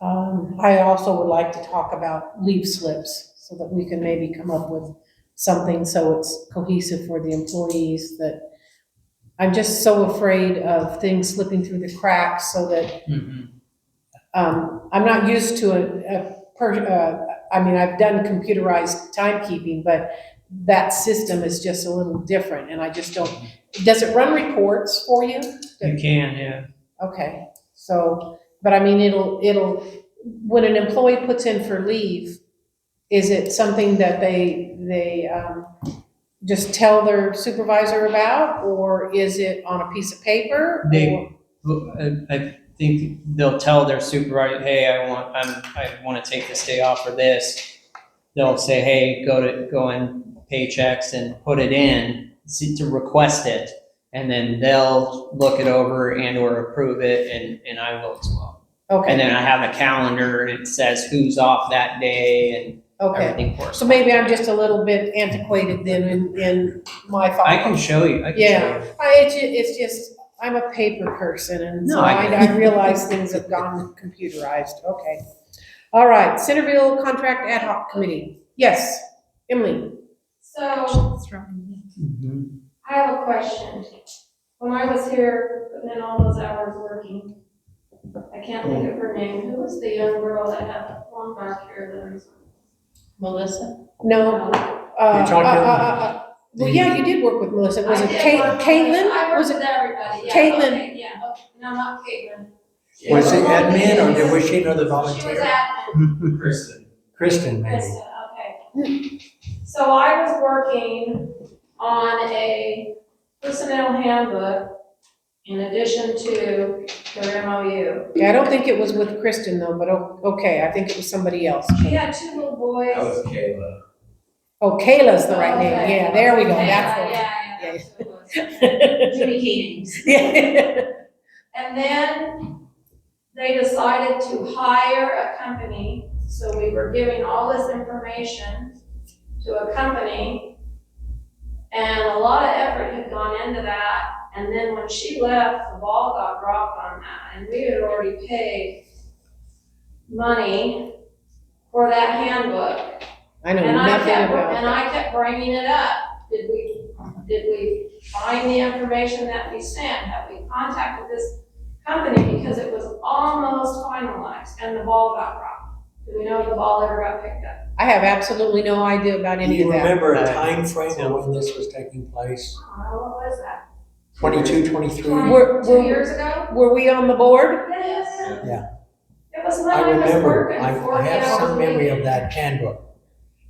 I also would like to talk about leave slips so that we can maybe come up with something so it's cohesive for the employees. That I'm just so afraid of things slipping through the cracks so that I'm not used to I mean, I've done computerized timekeeping, but that system is just a little different and I just don't, does it run reports for you? You can, yeah. Okay, so, but I mean, it'll, when an employee puts in for leave, is it something that they just tell their supervisor about, or is it on a piece of paper? I think they'll tell their supervisor, hey, I want to take this day off for this. They'll say, hey, go in paychecks and put it in to request it. And then they'll look it over and or approve it, and I will as well. Okay. And then I have a calendar, and it says who's off that day and everything for us. So maybe I'm just a little bit antiquated then in my thought. I can show you. It's just, I'm a paper person, and so I realize things have gone computerized. Okay. All right, Centerville Contract Ad Hoc Committee. Yes, Emily. So, I have a question. When I was here, putting in all those hours working, I can't think of her name. Who was the young girl that had long dark hair that was? Melissa? No. You're talking- Well, yeah, you did work with Melissa. Was it I Caitlin? worked Was with it everybody, yeah. Caitlin? Okay, yeah, okay. No, not Caitlin. Was it admin or was she another She was volunteer? admin. Kristen, maybe. Krista, okay. So I was working on a personnel handbook in addition to their MOU. Yeah, I don't think it was with Kristen though, but okay, I think it was somebody else. She had two little boys. That was Kayla. Oh, Kayla's the right name. Okay. Yeah, there we go. Kayla, That's yeah, the that's who it was. one. Jimmy Keatings. Yeah. And then they decided to hire a company, so we were giving all this information to a company. And a lot of effort had gone into that, and then when she left, the ball got dropped on that, and we had already paid money for that handbook. I know And nothing about And I kept bringing it up. Did we find the information that we sent? Have we contacted this company? Because it was almost finalized and the ball got dropped. Do we know if the ball ever got picked up? I have absolutely no idea about Do any you of that. remember a time frame of when this was taking place? What was that? 22, 23? 2 years ago? Were we on the board? Yes. Yeah. It was when I I was remember, working I 40 have hours some a memory week. of that handbook.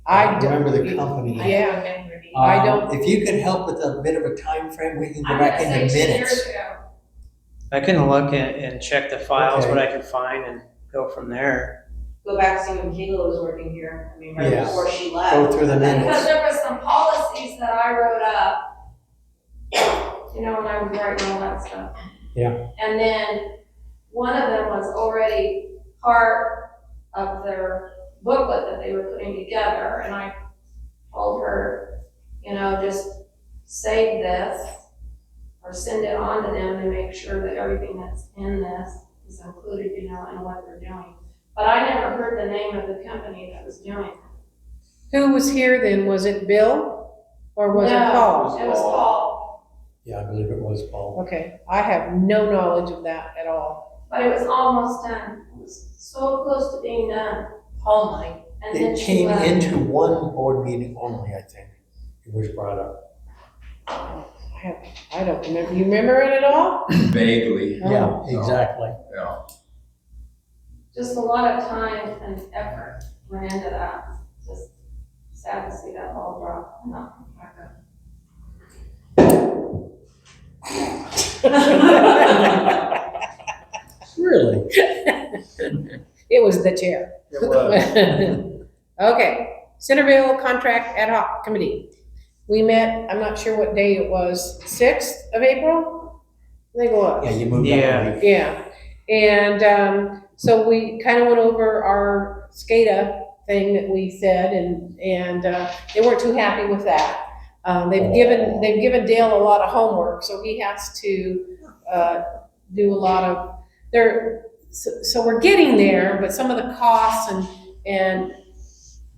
I don't remember the company. Yeah. I don't- If you could help with a bit of a time frame, we can go I'm back gonna into say 2 minutes. years ago. I can look and check the files, Okay. what I can find, and go from there. Go back to see when Kayla was working here, I mean, right Yeah. before she Go left. through the Because minutes. there was some policies that I wrote up, you know, when I was writing all that stuff. Yeah. And then one of them was already part of their booklet that they were putting together, and I told her, you know, just save this or send it on to them and make sure that everything that's in this is included, you know, in what they're doing. But I never heard the name of the company that was doing it. Who was here then? Was it Bill or was it No, Paul? it was Paul, Yeah, I believe it was Paul. Okay, I have no knowledge of that at all. but it was almost done. It was so close to being done. Paul might. And then It she came left. into one board meeting only, I think. It was brought up. I don't remember. You remember it at all? Vaguely, Yeah, exactly. yeah. Just a lot of time and effort went into that. Just sad to see that ball drop. No, back up. Really? It was the chair. It was. Okay, Centerville Contract Ad Hoc Committee. We met, I'm not sure what day it was, 6th of April? I think it was. Yeah, you moved up Yeah. a week. Yeah, and so we kind of went over our SCADA thing that we said, and they weren't too happy with that. They've given Dale a lot of homework, so he has to do a lot of, so we're getting there, but some of the costs and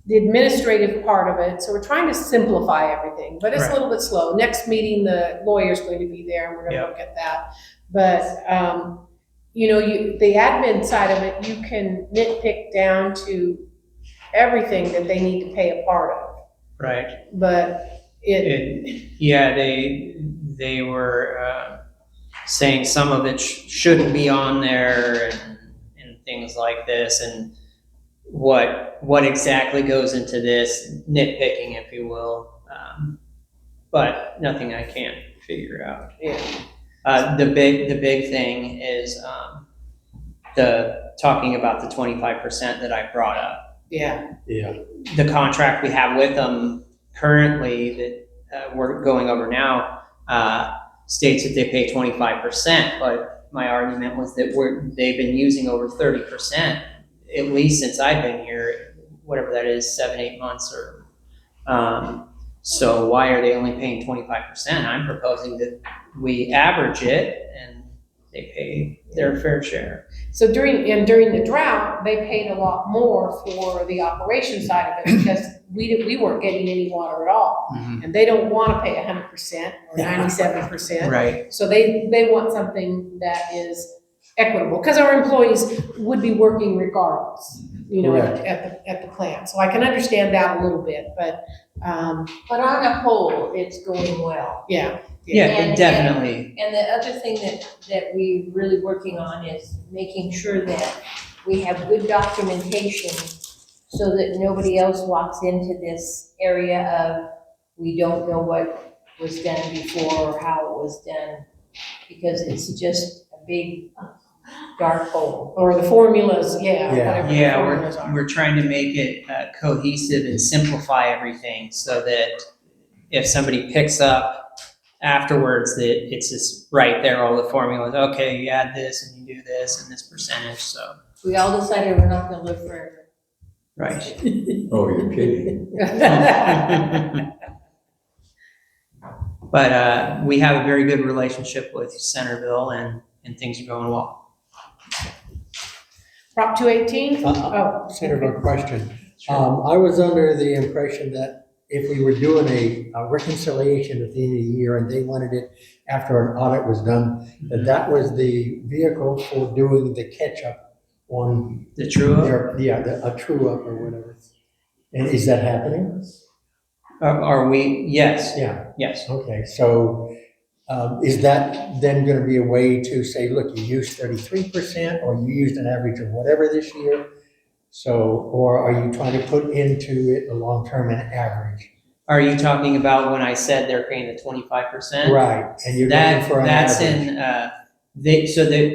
the administrative part of it, so we're trying to simplify everything, but it's a Right. little bit slow. Next meeting, the lawyer's going to be there, and we're gonna look at that. But, the admin side of it, you can nitpick down to everything that they need to pay a part of. Right. But They were saying some of it shouldn't be on there and things like this, and what exactly goes into this, nitpicking, if you will. But nothing I can't figure out. Yeah. The big thing is the talking about the 25% that I brought up. Yeah. The contract we have with them currently that we're going over now states that they pay 25%, but my argument was that they've been using over 30%, at least since I've been here, whatever that is, 7-8 months or, so why are they only paying 25%? I'm proposing that we average it and they pay their fair share. So during the drought, they paid a lot more for the operation side of it because we weren't getting any water at all. Mhm. And they don't wanna pay 100% or 97%. Right. So they want something that is equitable, because our employees would be working regardless, Correct. at the plant. So I can understand that a little bit, but, But on the whole, it's going well. yeah. Yeah, And- definitely. And the other thing that we're really working on is making sure that we have good documentation so that nobody else walks into this area of, we don't know what was done before or how it was done, because it's just a big dark hole. Or the formulas, whatever the Yeah, formulas are. we're trying to make it cohesive and simplify everything so that if somebody picks up afterwards, that it's just right there, all the formulas, okay, you add this and you do this and this percentage, so. We all decided we're not gonna live forever. Right. Oh, you're kidding. But we have a very good relationship with Centerville and things are going well. Prop 218? Uh-uh. Senator, question. I was under the impression that if we were doing a reconciliation at the end of the year and they wanted it after an audit was done, that was the vehicle for doing the catch-up on The true up? a true-up or whatever. And is that happening? Are we? Yes. Yeah. Yes. Okay, so is that then going to be a way to say, look, you used 33% or you used an average of whatever this year? So, or are you trying to put into it a long-term and average? Are you talking about when I said they're paying the 25%? Right, and you're looking for an That's average.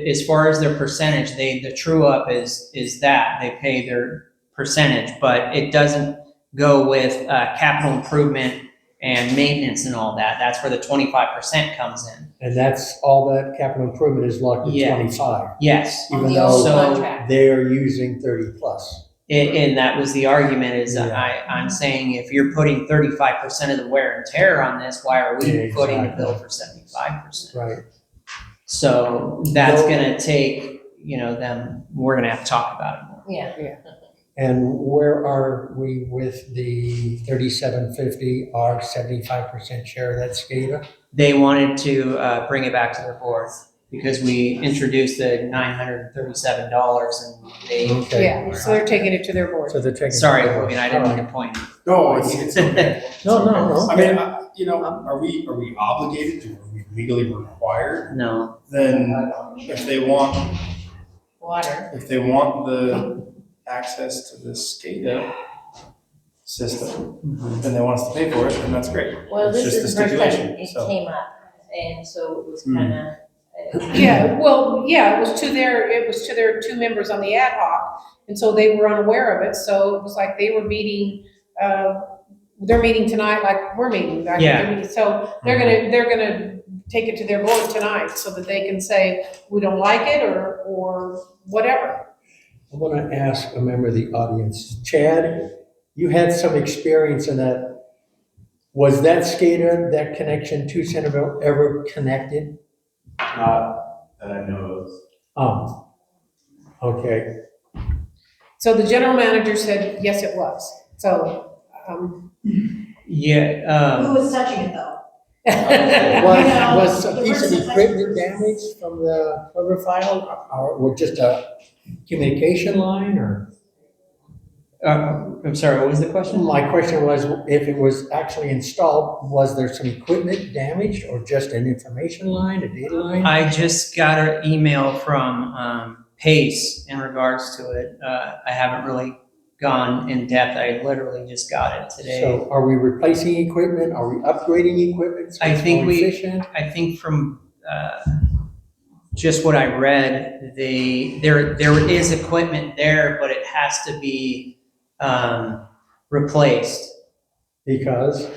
as far as their percentage, the true up is that they pay their percentage, but it doesn't go with capital improvement and maintenance and all that. That's where the 25% comes in. And that's all that capital improvement is locked at Yeah. 25, Yes. even The old though contract. they're using 30 plus. And that was the argument is Yeah. I'm saying if you're putting 35% of the wear and tear on this, why are we Yeah, putting the exactly. bill for 75%? Right. So that's No. gonna take, them, we're gonna have to talk about it more. Yeah. And where are we with the 3750, our 75% share of that SCADA? They wanted to bring it back to their board because we introduced the $937 and they, Okay. Yeah, so they're taking it to their board. So they're taking. sorry, I didn't mean to point. No, it's okay. No. I mean, are we obligated, are we legally required? No, Then if they want Water. the access to the SCADA system, then they want us to pay for it, and that's great. Well, It's this just is the the first time stipulation, it so. came up, and so it was Hmm. kinda, Yeah, well, yeah, it was to their two members on the ad hoc, and so they were unaware of it, so it was like they were meeting, they're meeting tonight like we're meeting, like Yeah. they're meeting, so they're gonna take it to their board tonight so that they can say, we don't like it, or whatever. I want to ask a member of the audience, Chad, you had some experience in that. Was that SCADA, that connection to Centerville ever connected? Not that I know of. Oh, okay. So the general manager said, yes, it was, so, Yeah, Who was touching it though? Was a the piece of person- equipment damaged from the Clover file, or just a communication line, or? I'm sorry, what was the question? My question was, if it was actually installed, was there some equipment damaged, or just an information line, a data line? I just got an email from Pace in regards to it. I haven't really gone in depth. I literally just got it today. So are we replacing equipment? Are we upgrading equipment? So I it's think more we- efficient? I think from just what I read, there is equipment there, but it has to be replaced. Because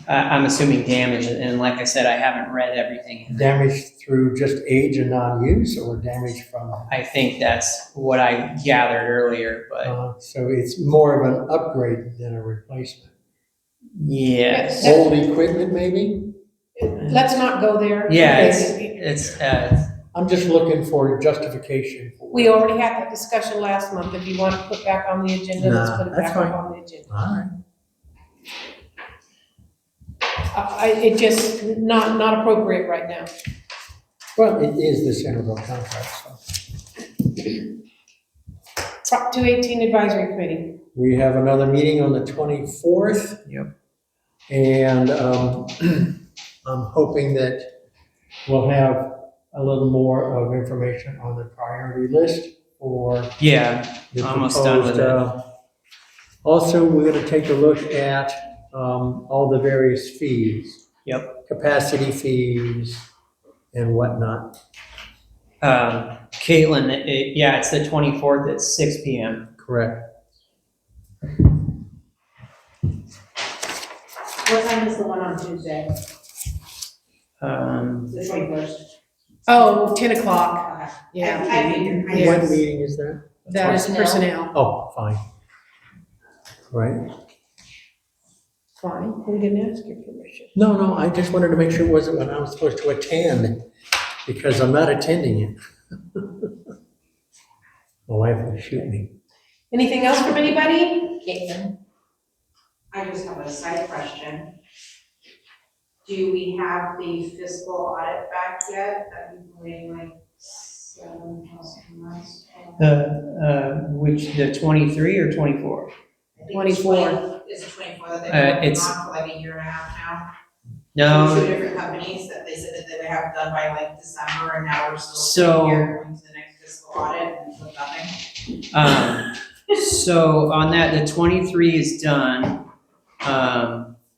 I'm assuming damage, and like I said, I haven't read everything. damage through just age and non-use, or damage from, I think that's what I gathered earlier, but so it's more of an upgrade than a replacement. yes. Old equipment, maybe? let's not go there. Yeah, because it's I'm just looking for justification. for we already had that discussion last month, if you want to put back on the agenda, let's Nah, put it that's back fine. up on the agenda. All right. It just, not appropriate right now. Well, it is the Centerville contract, so. Prop 218 Advisory Committee. We have another meeting on the 24th. Yep. And I'm hoping that we'll have a little more of information on the priority list for yeah, the almost done with proposed, it. Also, we're gonna take a look at, all the various fees. Yep. Capacity fees and whatnot. Caitlin, yeah, it's the 24th at 6 p.m. Correct. What time is the one on Tuesday? The 21st? Oh, 10 o'clock, Okay. yeah. I figured. I Yeah. What meeting is that? That is personnel. Oh, fine. Right. Fine, we didn't ask your permission. No, I just wanted to make sure it wasn't when I was supposed to attend, because I'm not attending it. My wife will shoot me. Anything else from anybody? Caitlin? I just have a side question. Do we have the fiscal audit back yet? That we've been waiting like 7 months. Which, the 23 or 24? I think it's 24. Is it 24 that they've been working It's- on for like a year and a half now? No, Two different companies that they said that they would have done by like December, and now we're still So- here going to the next fiscal audit and with nothing. So on that, the 23 is done.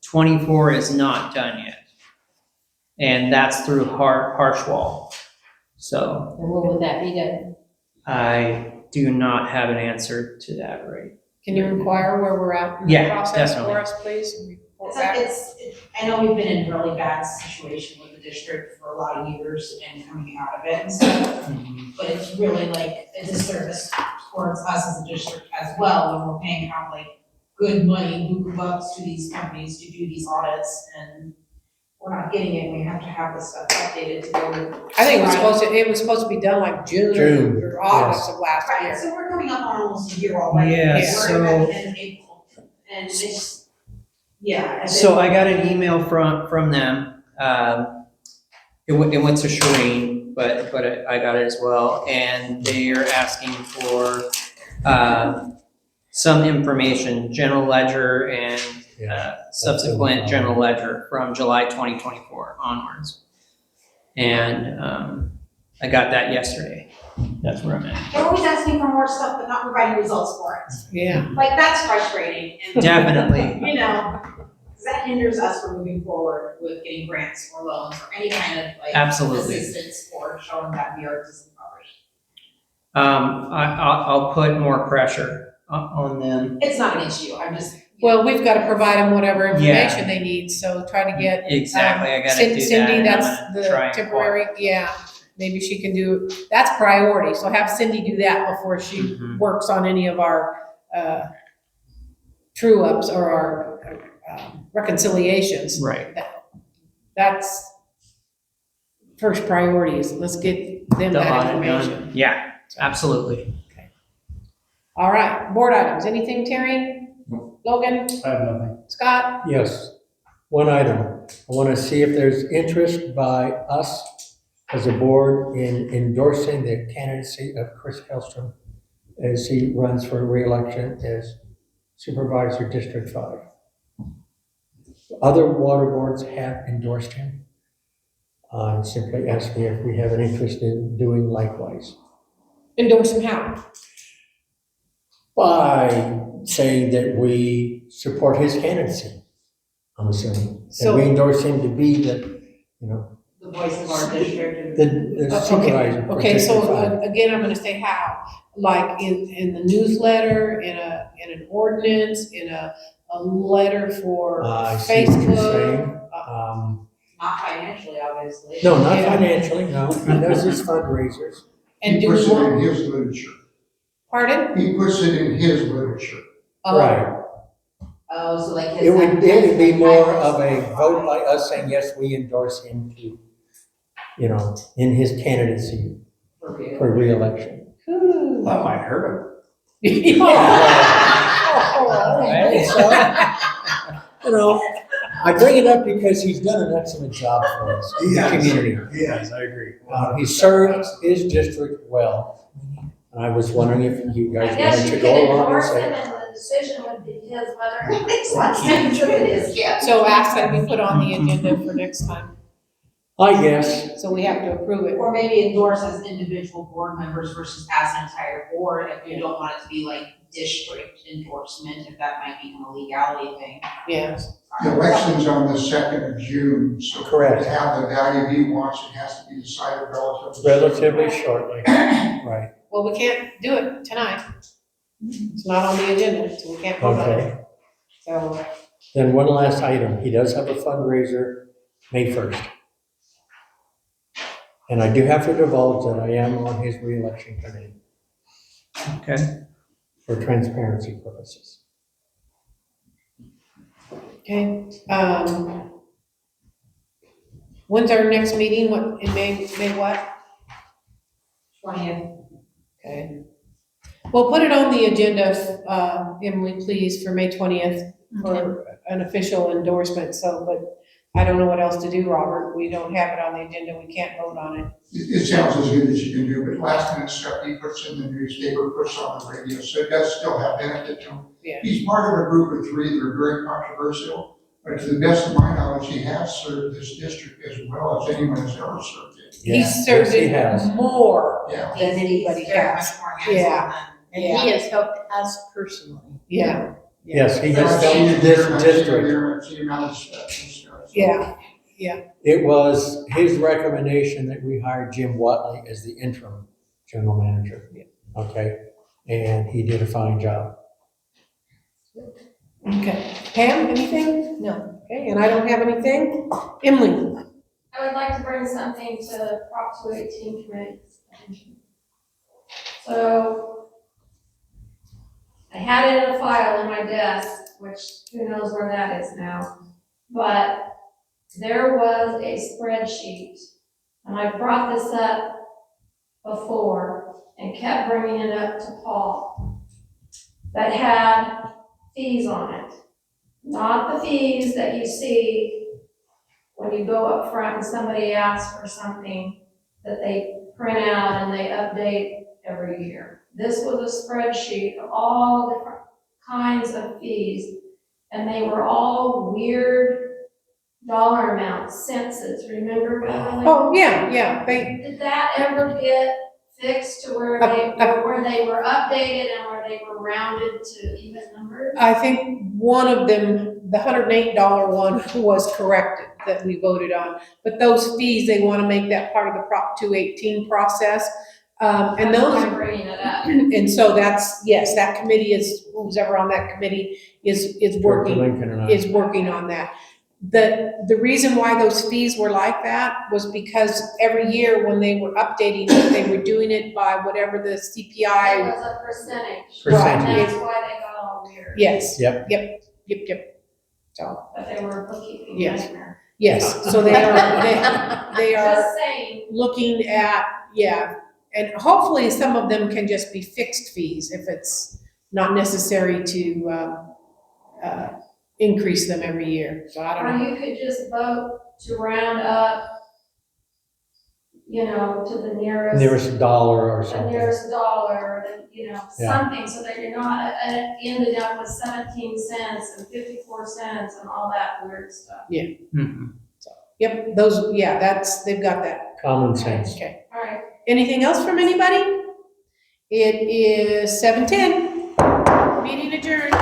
24 is not done yet. And that's through Harshwall. So And when would that be done? I do not have an answer to that right. Can you inquire where we're at in the Yeah, process definitely. for us, please? And report It's, back? I know we've been in a really bad situation with the district for a lot of years and coming out of it and stuff. But it's really like a disservice towards us as a district as well, when we're paying out like good money, blue bucks to these companies to do these audits, and we're not getting it, we have to have this stuff updated to go. I think it was supposed to be done like June June, or August yes. of last Right, year. so we're coming up on almost a year already. Yeah, We're so- at the end of April, and it's, yeah. and So then- I got an email from them. It went to Shireen, but I got it as well. And they are asking for some information, general ledger and subsequent general ledger from July 2024 onwards. And I got that yesterday. That's where I'm at. They're always asking for more stuff, but not providing results for it. Yeah. Like, that's frustrating, and, Definitely. you know, Because that hinders us from moving forward with getting grants or loans or any kind of like Absolutely. assistance for showing that we are existing coverage. I'll put more pressure on them. It's not an issue, I'm just. Well, we've got to provide them whatever Yeah. information they need, so try to get. Exactly, I gotta do that. Cindy, and I'm that's gonna the try and temporary, yeah, maybe she can do, that's priority, so have Cindy do that before she Mhm. works on any of our, true ups or our reconciliations. Right. That's first priorities, let's get them The that audit information. done. Yeah, absolutely. All right, board items, anything, Terry? Logan, I have nothing. Scott? Yes. One item. I want to see if there's interest by us as a board in endorsing the candidacy of Chris Hellstrom as he runs for re-election as Supervisor District 5. Other water boards have endorsed him. Simply asking if we have an interest in doing likewise. Endorse him how? By saying that we support his candidacy, I'm assuming. That we endorse him to be the, The voice of our district. the supervisor. for Okay, District so 5. again, I'm gonna say how, like in the newsletter, in an ordinance, in a letter for I see what you're Facebook. saying. Not financially, obviously. No, not Yeah. financially, no. He does his fundraisers. And He do puts we it in want, his literature. pardon? He puts it in his literature. Right. Oh, so like his. It would be more of a vote by us saying, yes, we endorse him to, in his candidacy for re-election. That might hurt Right, so, I bring it up because he's done an excellent job for us in the community. Yes, I agree. He served his district well. And I was wondering if you I guys guess wanted you to go can along and endorse him say. and the decision would be his whether it makes sense to it is, yeah. So ask that we put on the agenda for next time, I guess, so we have to approve it. Or maybe endorse as individual board members versus as an entire board, if you don't want it to be like district endorsement, if that might be a legality thing. Yeah, The election's on the 2nd of June, so Correct. to have the value he wants, it has to be decided relatively. relatively shortly, right, well, we can't do it tonight. It's not on the agenda, so we can't vote on it. okay. So, Then one last item, he does have a fundraiser May 1st. And I do have to divulge that I am on his re-election committee Okay. for transparency purposes. okay, when's our next meeting, what, in May what? 20th. Okay. Well, put it on the agenda, Emily, please, for May 20th for an official endorsement, so, but I don't know what else to do, Robert. We don't have it on the agenda, we can't vote on it. It sounds as good as you can do, but last minute stuff he puts in the newspaper, puts on the radio, so it does still have benefit to him. Yeah. He's part of a group of 3 that are very controversial, but to the best of my knowledge, he has served this district as well as anyone has ever served it. He's served Yes, he it has. more Yeah. than anybody He's very has. much more hands-on Yeah. than. And he has helped us personally. Yeah, Yes, he I've has seen helped him this here, I've seen him district. here, I've seen him out of stuff and stuff. so. yeah, It was his recommendation that we hire Jim Watley as the interim general manager. Okay, and he did a fine job. okay. Pam, anything? No. Okay, and I don't have anything. Emily? I would like to bring something to Prop 218 committee. So I had it in a file in my desk, which who knows where that is now. But there was a spreadsheet, and I brought this up before and kept bringing it up to Paul, that had fees on it. Not the fees that you see when you go up front and somebody asks for something that they print out and they update every year. This was a spreadsheet of all different kinds of fees, and they were all weird dollar amounts, census, remember, Beverly? Oh, yeah, Did that ever get fixed to where they were updated and where they were rounded to even numbers? I think one of them the $108 one was corrected that we voted on. But those fees, they wanna make that part of the Prop 218 process. And That's why those, I'm bringing it up. and so that's, yes, that committee is, who's ever on that committee is Director working, Lincoln and I. is working on that. The reason why those fees were like that was because every year when they were updating it, they were doing it by whatever the It CPI. was a percentage. Percentage. And that's why they got all weird. Yes. Yep. Yep. So, But they were a bookkeeping Yes. nightmare. yes, so they are Just saying, looking at, yeah, and hopefully some of them can just be fixed fees if it's not necessary to, increase them every year, so I or don't know. you could just vote to round up, you know, to the nearest. Nearest dollar or The something. nearest dollar, you know, Yeah. something, so that you're not ending up with 17 cents and 54 cents and all that weird stuff. Mhm. Yep, they've got that. Common sense. Okay. All right. Anything else from anybody? It is 7:10. Meeting adjourned.